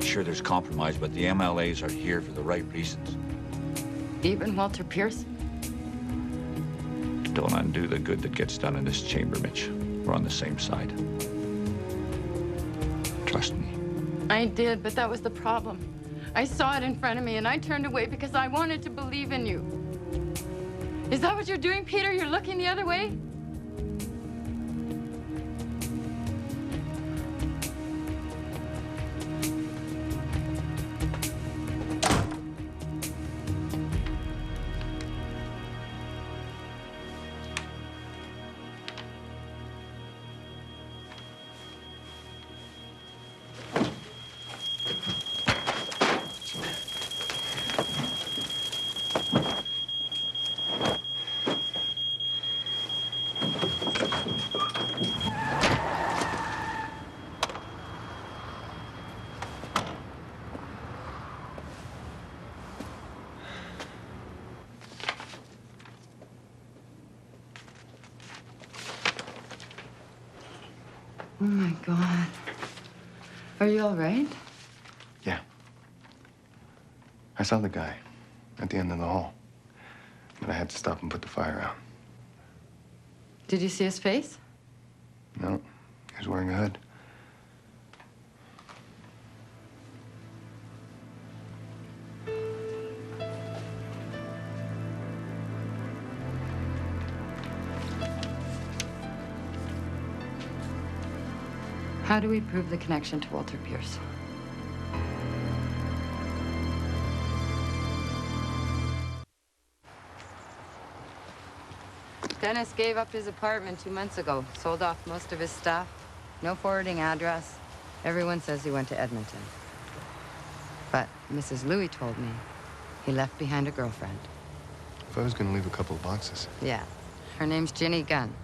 Sure, there's compromise, but the MLAs are here for the right reasons. Even Walter Pierce? Don't undo the good that gets done in this chamber, Mitch. We're on the same side. Trust me. I did, but that was the problem. I saw it in front of me, and I turned away because I wanted to believe in you. Is that what you're doing, Peter? You're looking the other way? Oh, my God. Are you all right? Yeah. I saw the guy at the end of the hall, but I had to stop and put the fire out. Did you see his face? No, he was wearing a hood. How do we prove the connection to Walter Pierce? Dennis gave up his apartment 2 months ago, sold off most of his stuff. No forwarding address. Everyone says he went to Edmonton. But Mrs. Louis told me he left behind a girlfriend. If I was gonna leave a couple of boxes. Yeah. Her name's Ginny Gunn.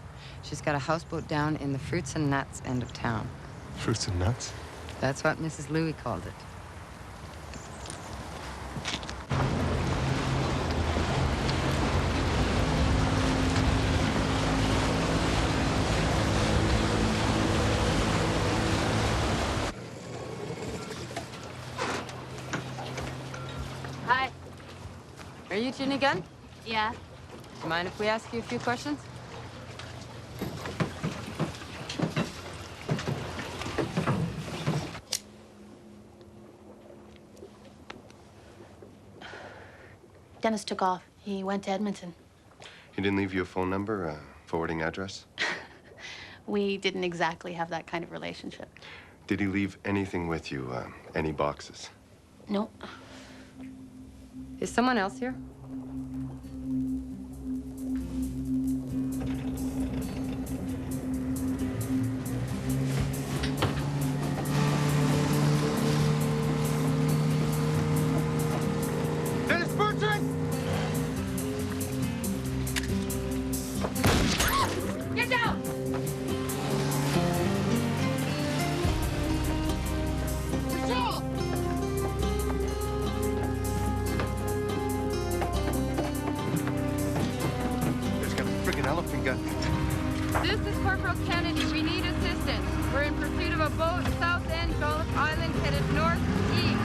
She's got a houseboat down in the fruits and nuts end of town. Fruits and nuts? That's what Mrs. Louis called it. Hi. Are you Ginny Gunn? Yeah. Do you mind if we ask you a few questions? Dennis took off. He went to Edmonton. He didn't leave you a phone number, a forwarding address? We didn't exactly have that kind of relationship. Did he leave anything with you, any boxes? Nope. Is someone else here? Dennis Bertrand! Get down! Michelle! He's got a friggin' elephant gun. This is Corporal Kennedy. We need assistance. We're in pursuit of a boat, South End, Jolliffe Island, headed northeast.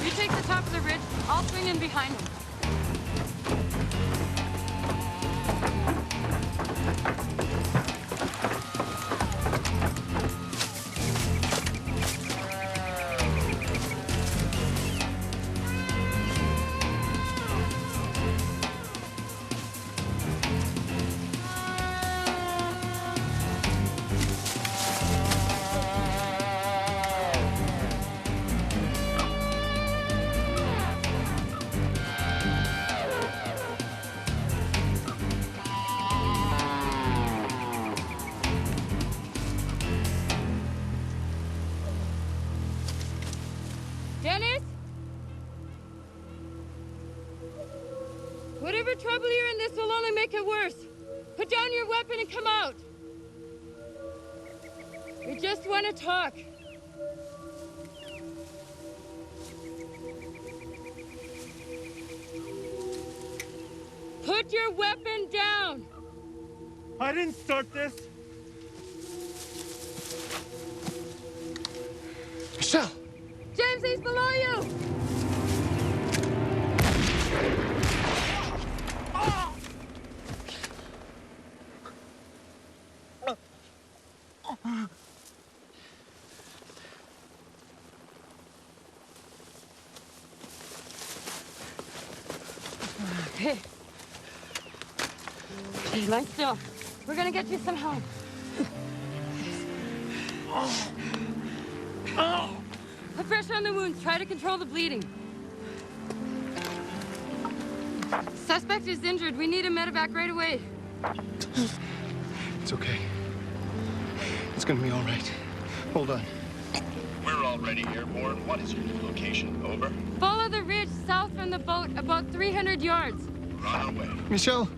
You take the top of the ridge. I'll swing in behind him. make it worse. Put down your weapon and come out. We just want to talk. Put your weapon down. I didn't start this. Michelle! James, he's below you. Okay. Okay, lie still. We're gonna get you some help. Put pressure on the wounds. Try to control the bleeding. Suspect is injured. We need a medevac right away. It's okay. It's gonna be all right. Hold on. We're already airborne. What is your new location? Over. Follow the ridge south from the boat, about 300 yards. We're on our way. Michelle!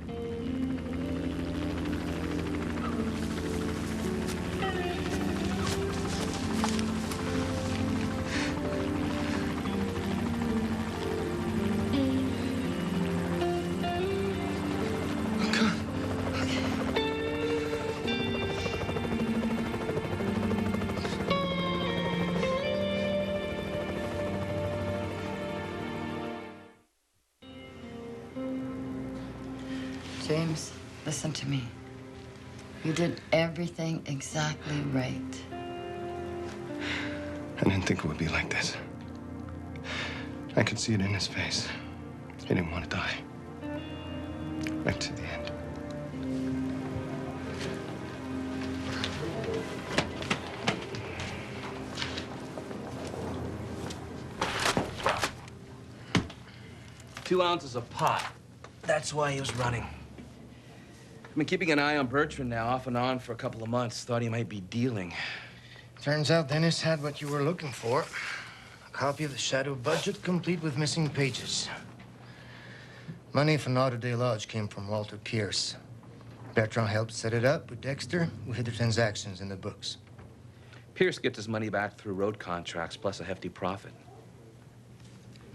James, listen to me. You did everything exactly right. I didn't think it would be like this. I could see it in his face. He didn't want to die. Right to the end. Two ounces of pot. That's why he was running. I've been keeping an eye on Bertrand now, off and on for a couple of months. Thought he might be dealing. Turns out Dennis had what you were looking for. A copy of the shadow budget, complete with missing pages. Money for Notre Dame Lodge came from Walter Pierce. Bertrand helped set it up with Dexter, who hid the transactions in the books. Pierce gets his money back through road contracts, plus a hefty profit.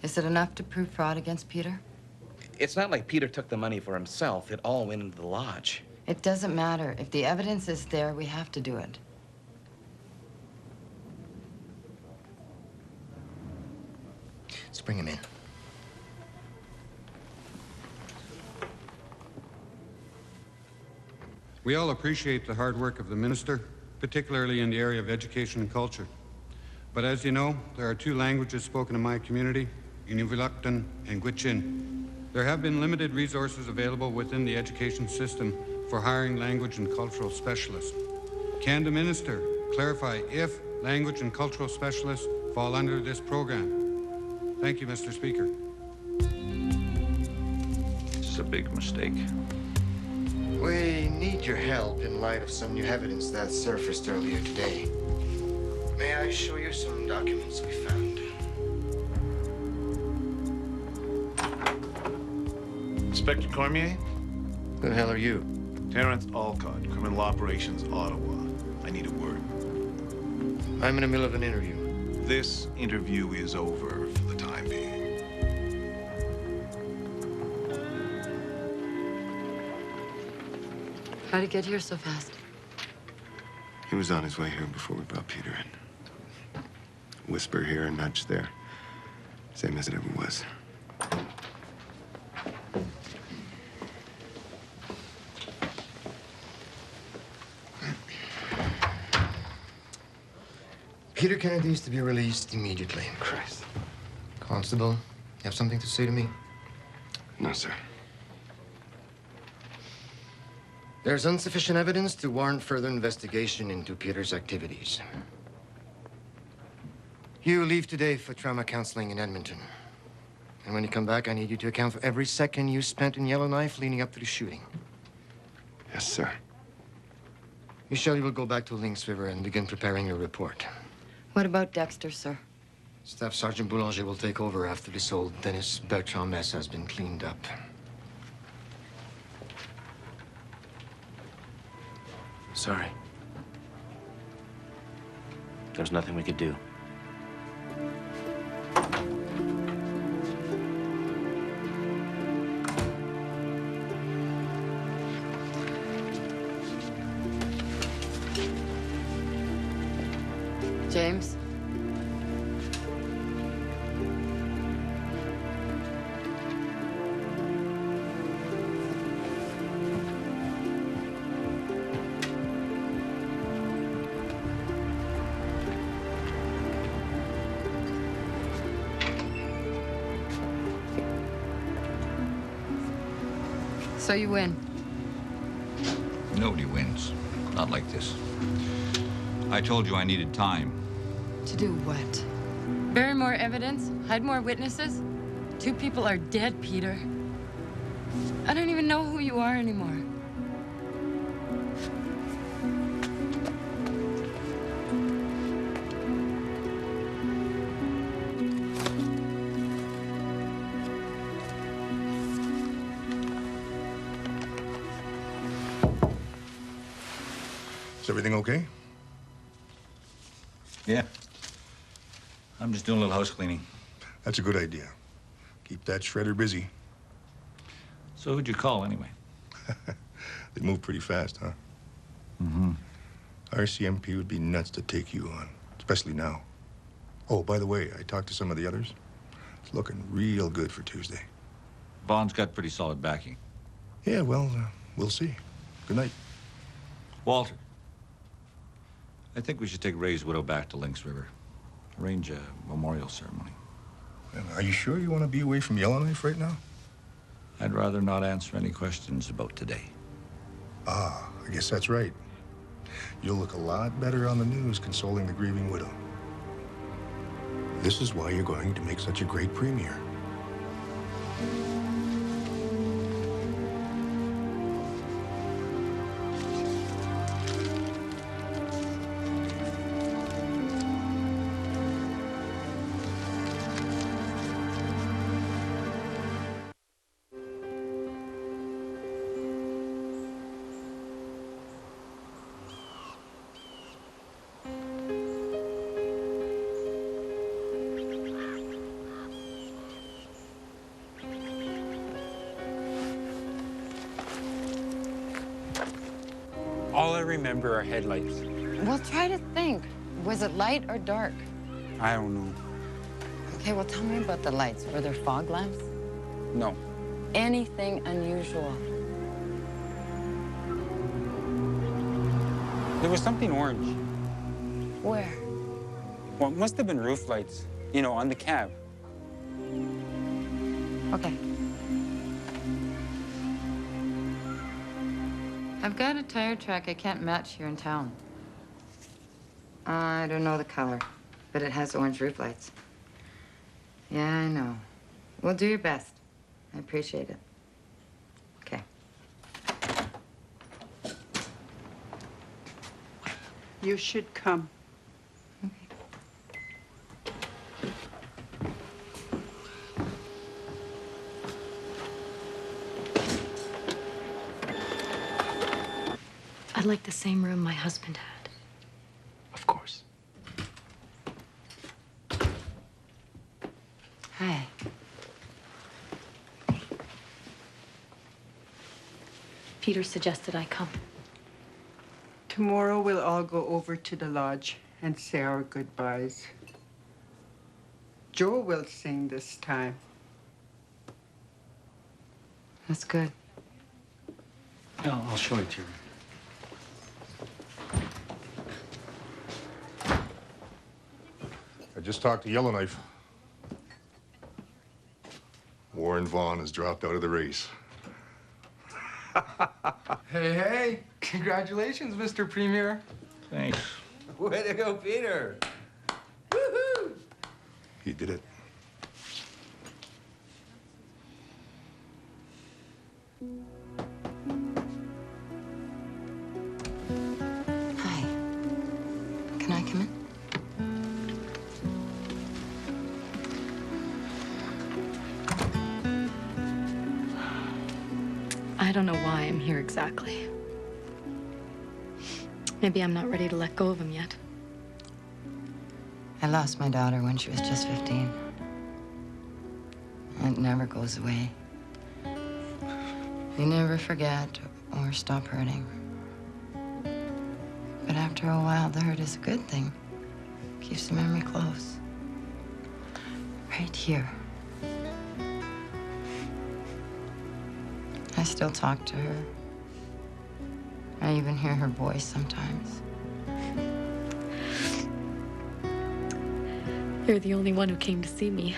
Is it enough to prove fraud against Peter? It's not like Peter took the money for himself. It all went into the lodge. It doesn't matter. If the evidence is there, we have to do it. Let's bring him in. We all appreciate the hard work of the minister, particularly in the area of education and culture. But as you know, there are two languages spoken in my community, Inuviluktun and Gwich'in. There have been limited resources available within the education system for hiring language and cultural specialists. Can the minister clarify if language and cultural specialists fall under this program? Thank you, Mr. Speaker. This is a big mistake. We need your help in light of some new evidence that surfaced earlier today. May I show you some documents we found? Inspector Cormier? Who the hell are you? Terrence Alcott, Criminal Operations, Ottawa. I need a word. I'm in the middle of an interview. This interview is over for the time being. How'd he get here so fast? He was on his way here before we brought Peter in. Whisper here and nudge there. Same as it ever was. Peter Kenidi is to be released immediately. Christ. Constable, you have something to say to me? No, sir. There's insufficient evidence to warrant further investigation into Peter's activities. You leave today for trauma counseling in Edmonton. And when you come back, I need you to account for every second you spent in Yellowknife leading up to the shooting. Yes, sir. Michelle, you will go back to Lynx River and begin preparing your report. What about Dexter, sir? Staff Sergeant Boulanger will take over after this old Dennis Bertrand mess has been cleaned up. Sorry. There's nothing we could do. James? So you win. Nobody wins. Not like this. I told you I needed time. To do what? Bury more evidence? Hide more witnesses? 2 people are dead, Peter. I don't even know who you are anymore. Is everything okay? Yeah. I'm just doing a little house cleaning. That's a good idea. Keep that shredder busy. So who'd you call anyway? They move pretty fast, huh? Mm-hmm. RCMP would be nuts to take you on, especially now. Oh, by the way, I talked to some of the others. It's looking real good for Tuesday. Bond's got pretty solid backing. Yeah, well, we'll see. Good night. Walter, I think we should take Ray's widow back to Lynx River. Arrange a memorial ceremony. And are you sure you want to be away from Yellowknife right now? I'd rather not answer any questions about today. Ah, I guess that's right. You'll look a lot better on the news consoling the grieving widow. This is why you're going to make such a great premier. All I remember are headlights. Well, try to think. Was it light or dark? I don't know. Okay, well, tell me about the lights. Were there fog lamps? No. Anything unusual? There was something orange. Where? Well, it must have been roof lights, you know, on the cab. Okay. I've got a tire track I can't match here in town. I don't know the color, but it has orange roof lights. Yeah, I know. Well, do your best. I appreciate it. Okay. You should come. I'd like the same room my husband had. Of course. Hi. Peter suggested I come. Tomorrow we'll all go over to the lodge and say our goodbyes. Joe will sing this time. That's good. I'll show it to you. I just talked to Yellowknife. Warren Vaughn has dropped out of the race. Hey, hey. Congratulations, Mr. Premier. Thanks. Way to go, Peter. Woohoo! He did it. Hi. Can I come in? I don't know why I'm here exactly. Maybe I'm not ready to let go of him yet. I lost my daughter when she was just 15. It never goes away. You never forget or stop hurting. But after a while, the hurt is a good thing. Keeps the memory close. Right here. I still talk to her. I even hear her voice sometimes. You're the only one who came to see me.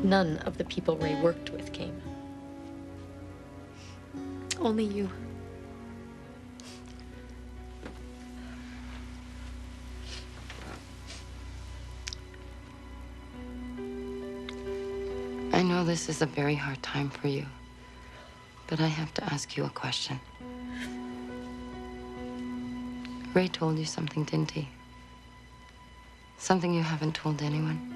None of the people Ray worked with came. Only you. I know this is a very hard time for you, but I have to ask you a question. Ray told you something, didn't he? Something you haven't told anyone?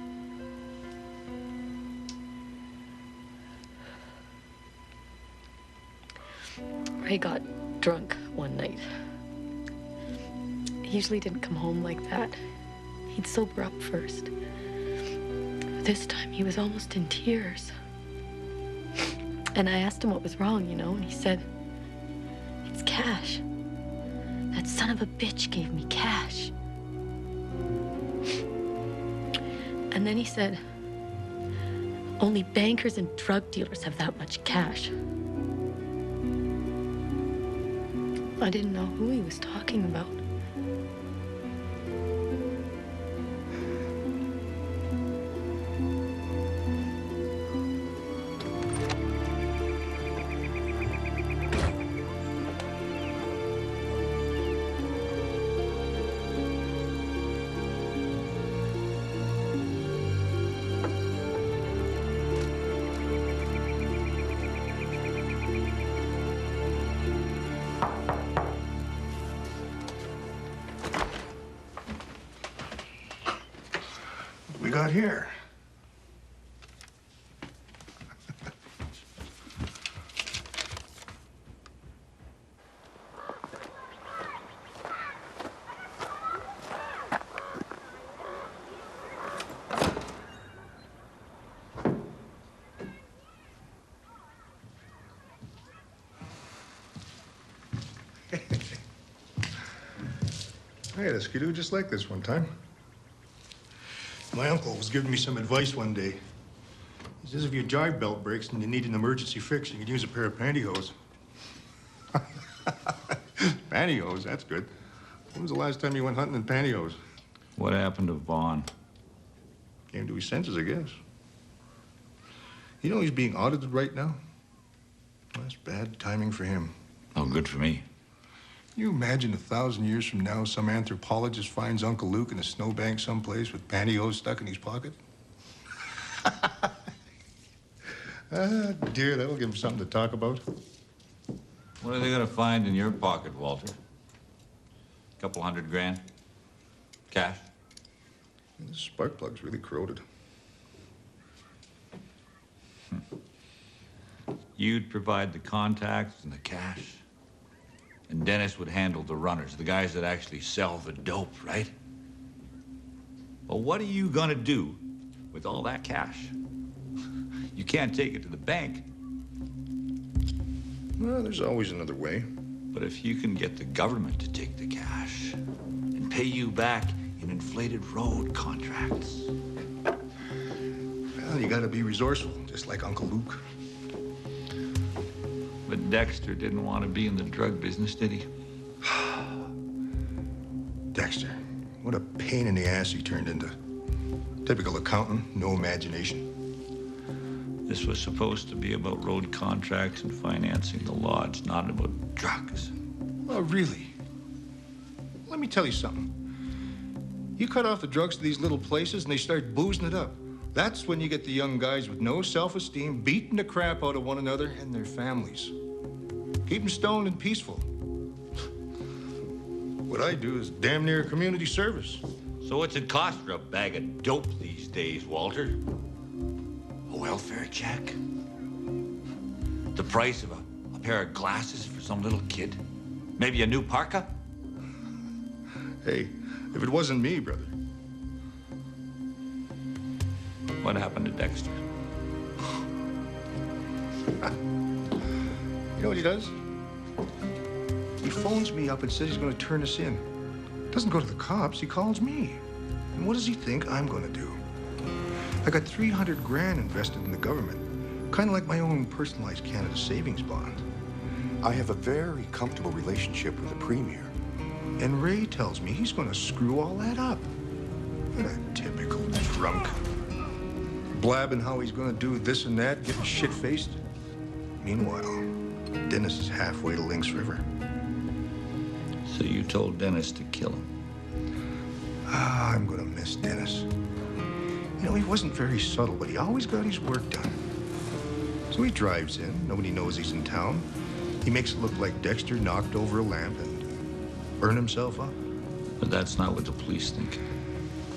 Ray got drunk one night. He usually didn't come home like that. He'd sober up first. This time he was almost in tears. And I asked him what was wrong, you know, and he said, "It's cash. That son of a bitch gave me cash." And then he said, "Only bankers and drug dealers have that much cash." I didn't know who he was talking about. We got here. I had a skidoo just like this one time. My uncle was giving me some advice one day. He says if your jive belt breaks and you need an emergency fix, you can use a pair of pantyhose. Pantyhose, that's good. When was the last time you went hunting in pantyhose? What happened to Vaughn? Came to his senses, I guess. You know he's being audited right now? Well, that's bad timing for him. Oh, good for me. Can you imagine 1,000 years from now, some anthropologist finds Uncle Luke in a snowbank someplace with pantyhose stuck in his pocket? Ah, dear, that'll give him something to talk about. What are they gonna find in your pocket, Walter? Couple $100 grand? Cash? This spark plug's really corroded. You'd provide the contacts and the cash. And Dennis would handle the runners, the guys that actually sell the dope, right? Well, what are you gonna do with all that cash? You can't take it to the bank. Well, there's always another way. But if you can get the government to take the cash and pay you back in inflated road contracts. Well, you gotta be resourceful, just like Uncle Luke. But Dexter didn't want to be in the drug business, did he? Dexter, what a pain in the ass he turned into. Typical accountant, no imagination. This was supposed to be about road contracts and financing the lodge, not about drugs. Oh, really? Let me tell you something. You cut off the drugs to these little places and they start boozing it up. That's when you get the young guys with no self-esteem beating the crap out of one another and their families. Keep them stoned and peaceful. What I do is damn near community service. So what's it cost for a bag of dope these days, Walter? A welfare check? The price of a pair of glasses for some little kid? Maybe a new parka? Hey, if it wasn't me, brother. What happened to Dexter? You know what he does? He phones me up and says he's going to turn us in. Doesn't go to the cops, he calls me. And what does he think I'm going to do? I got 300 grand invested in the government. Kind of like my own personalized Canada savings bond. I have a very comfortable relationship with the Premier. And Ray tells me he's going to screw all that up. What a typical drunk. Blabbing how he's going to do this and that, getting shit-faced. Meanwhile, Dennis is halfway to Lynx River. So you told Dennis to kill him? Ah, I'm going to miss Dennis. You know, he wasn't very subtle, but he always got his work done. So he drives in. Nobody knows he's in town. He makes it look like Dexter knocked over a lamp and burned himself up. But that's not what the police think.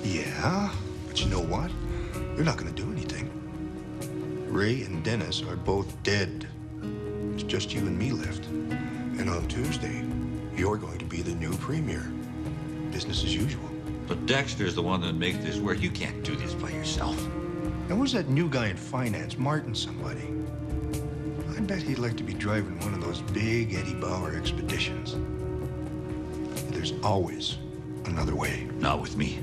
Yeah, but you know what? They're not going to do anything. Ray and Dennis are both dead. It's just you and me left. And on Tuesday, you're going to be the new Premier. Business as usual. But Dexter's the one that makes this work. You can't do this by yourself. And where's that new guy in finance, Martin somebody? I bet he'd like to be driving one of those big Eddie Bauer expeditions. There's always another way. Not with me.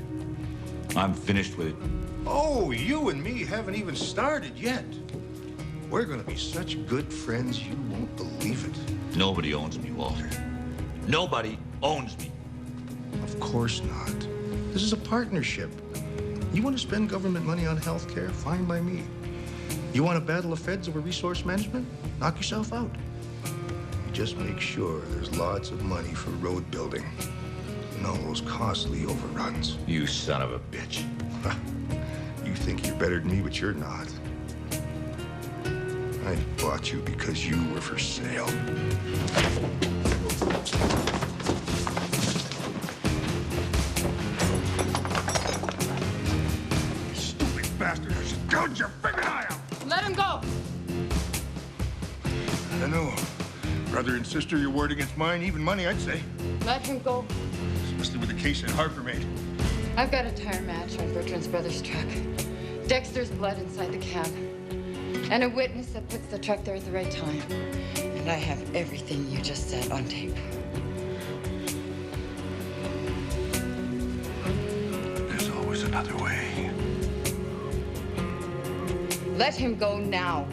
I'm finished with it. Oh, you and me haven't even started yet. We're gonna be such good friends, you won't believe it. Nobody owns me, Walter. Nobody owns me. Of course not. This is a partnership. You want to spend government money on health care? Fine by me. You want to battle the feds over resource management? Knock yourself out. You just make sure there's lots of money for road building and all those costly overruns. You son of a bitch. You think you're better than me, but you're not. I bought you because you were for sale. Stupid bastard! I should gouge your freaking eye out! Let him go! I don't know. Brother and sister, your word against mine, even money, I'd say. Let him go. Especially with the case that Harper made. I've got a tire match on Bertrand's brother's truck. Dexter's blood inside the cab. And a witness that puts the truck there at the right time. And I have everything you just said on tape. There's always another way. Let him go now.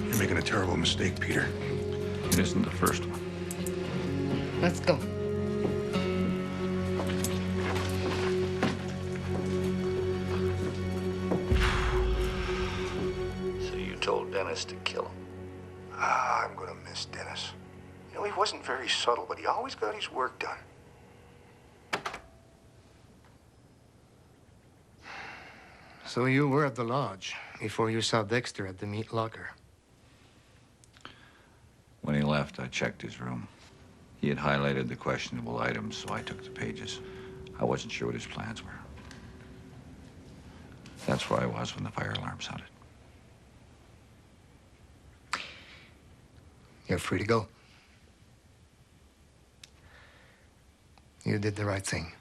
You're making a terrible mistake, Peter. It isn't the first one. Let's go. So you told Dennis to kill him? Ah, I'm gonna miss Dennis. You know, he wasn't very subtle, but he always got his work done. So you were at the lodge before you saw Dexter at the meat locker. When he left, I checked his room. He had highlighted the questionable items, so I took the pages. I wasn't sure what his plans were. That's where I was when the fire alarm sounded. You're free to go. You did the right thing.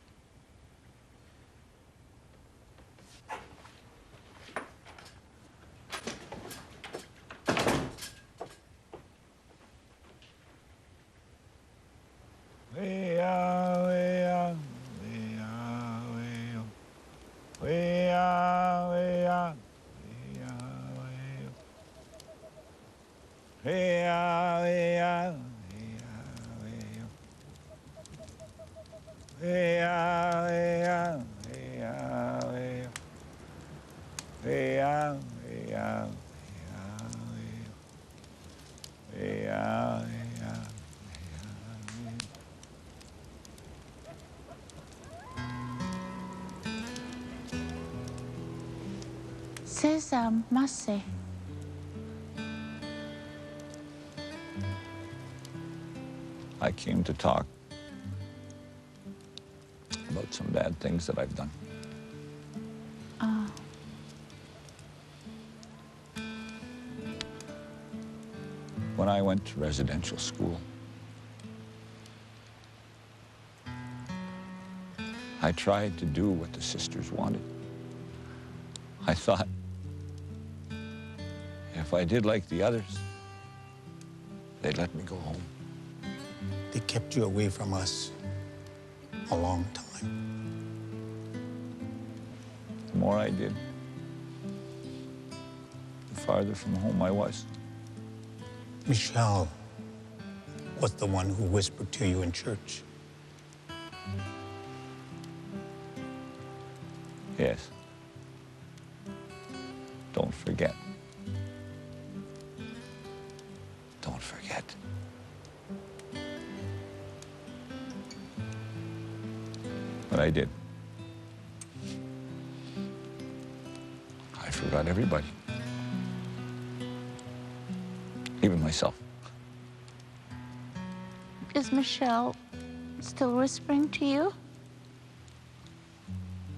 Sesam Masse. I came to talk. about some bad things that I've done. When I went to residential school, I tried to do what the sisters wanted. I thought, if I did like the others, they'd let me go home. They kept you away from us a long time. The more I did, the farther from home I was. Michelle was the one who whispered to you in church. Yes. Don't forget. Don't forget. But I did. I forgot everybody. Even myself. Is Michelle still whispering to you?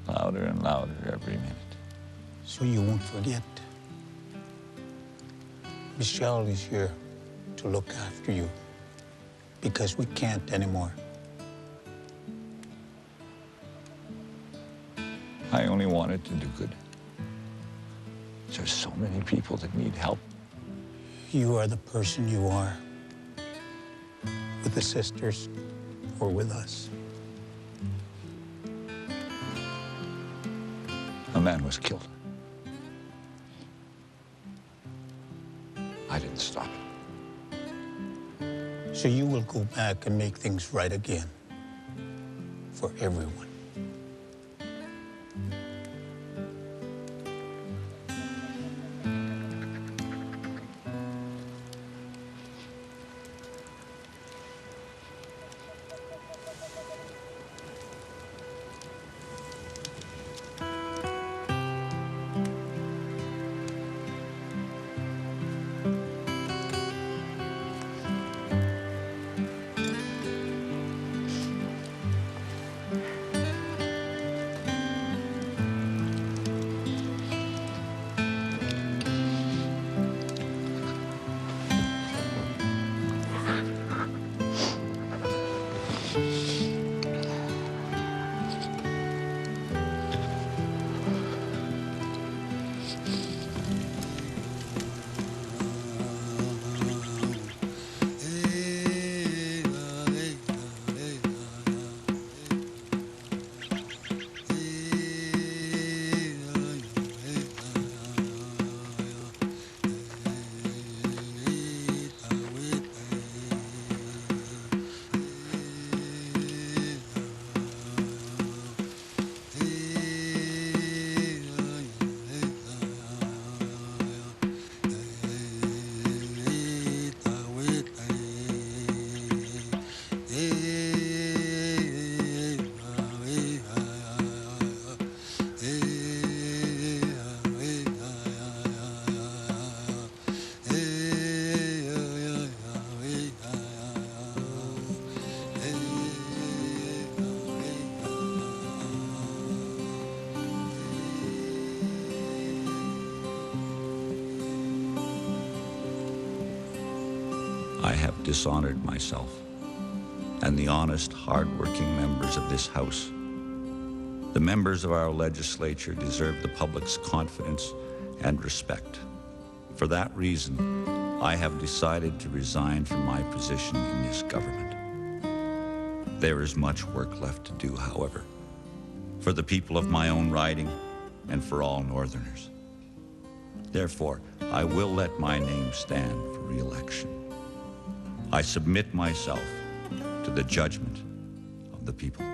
Louder and louder every minute. So you won't forget. Michelle is here to look after you because we can't anymore. I only wanted to do good. There's so many people that need help. You are the person you are, with the sisters or with us. A man was killed. I didn't stop it. So you will go back and make things right again for everyone. I have dishonored myself and the honest, hard-working members of this House. The members of our legislature deserve the public's confidence and respect. For that reason, I have decided to resign from my position in this government. There is much work left to do, however, for the people of my own riding and for all Northerners. Therefore, I will let my name stand for re-election. I submit myself to the judgment of the people.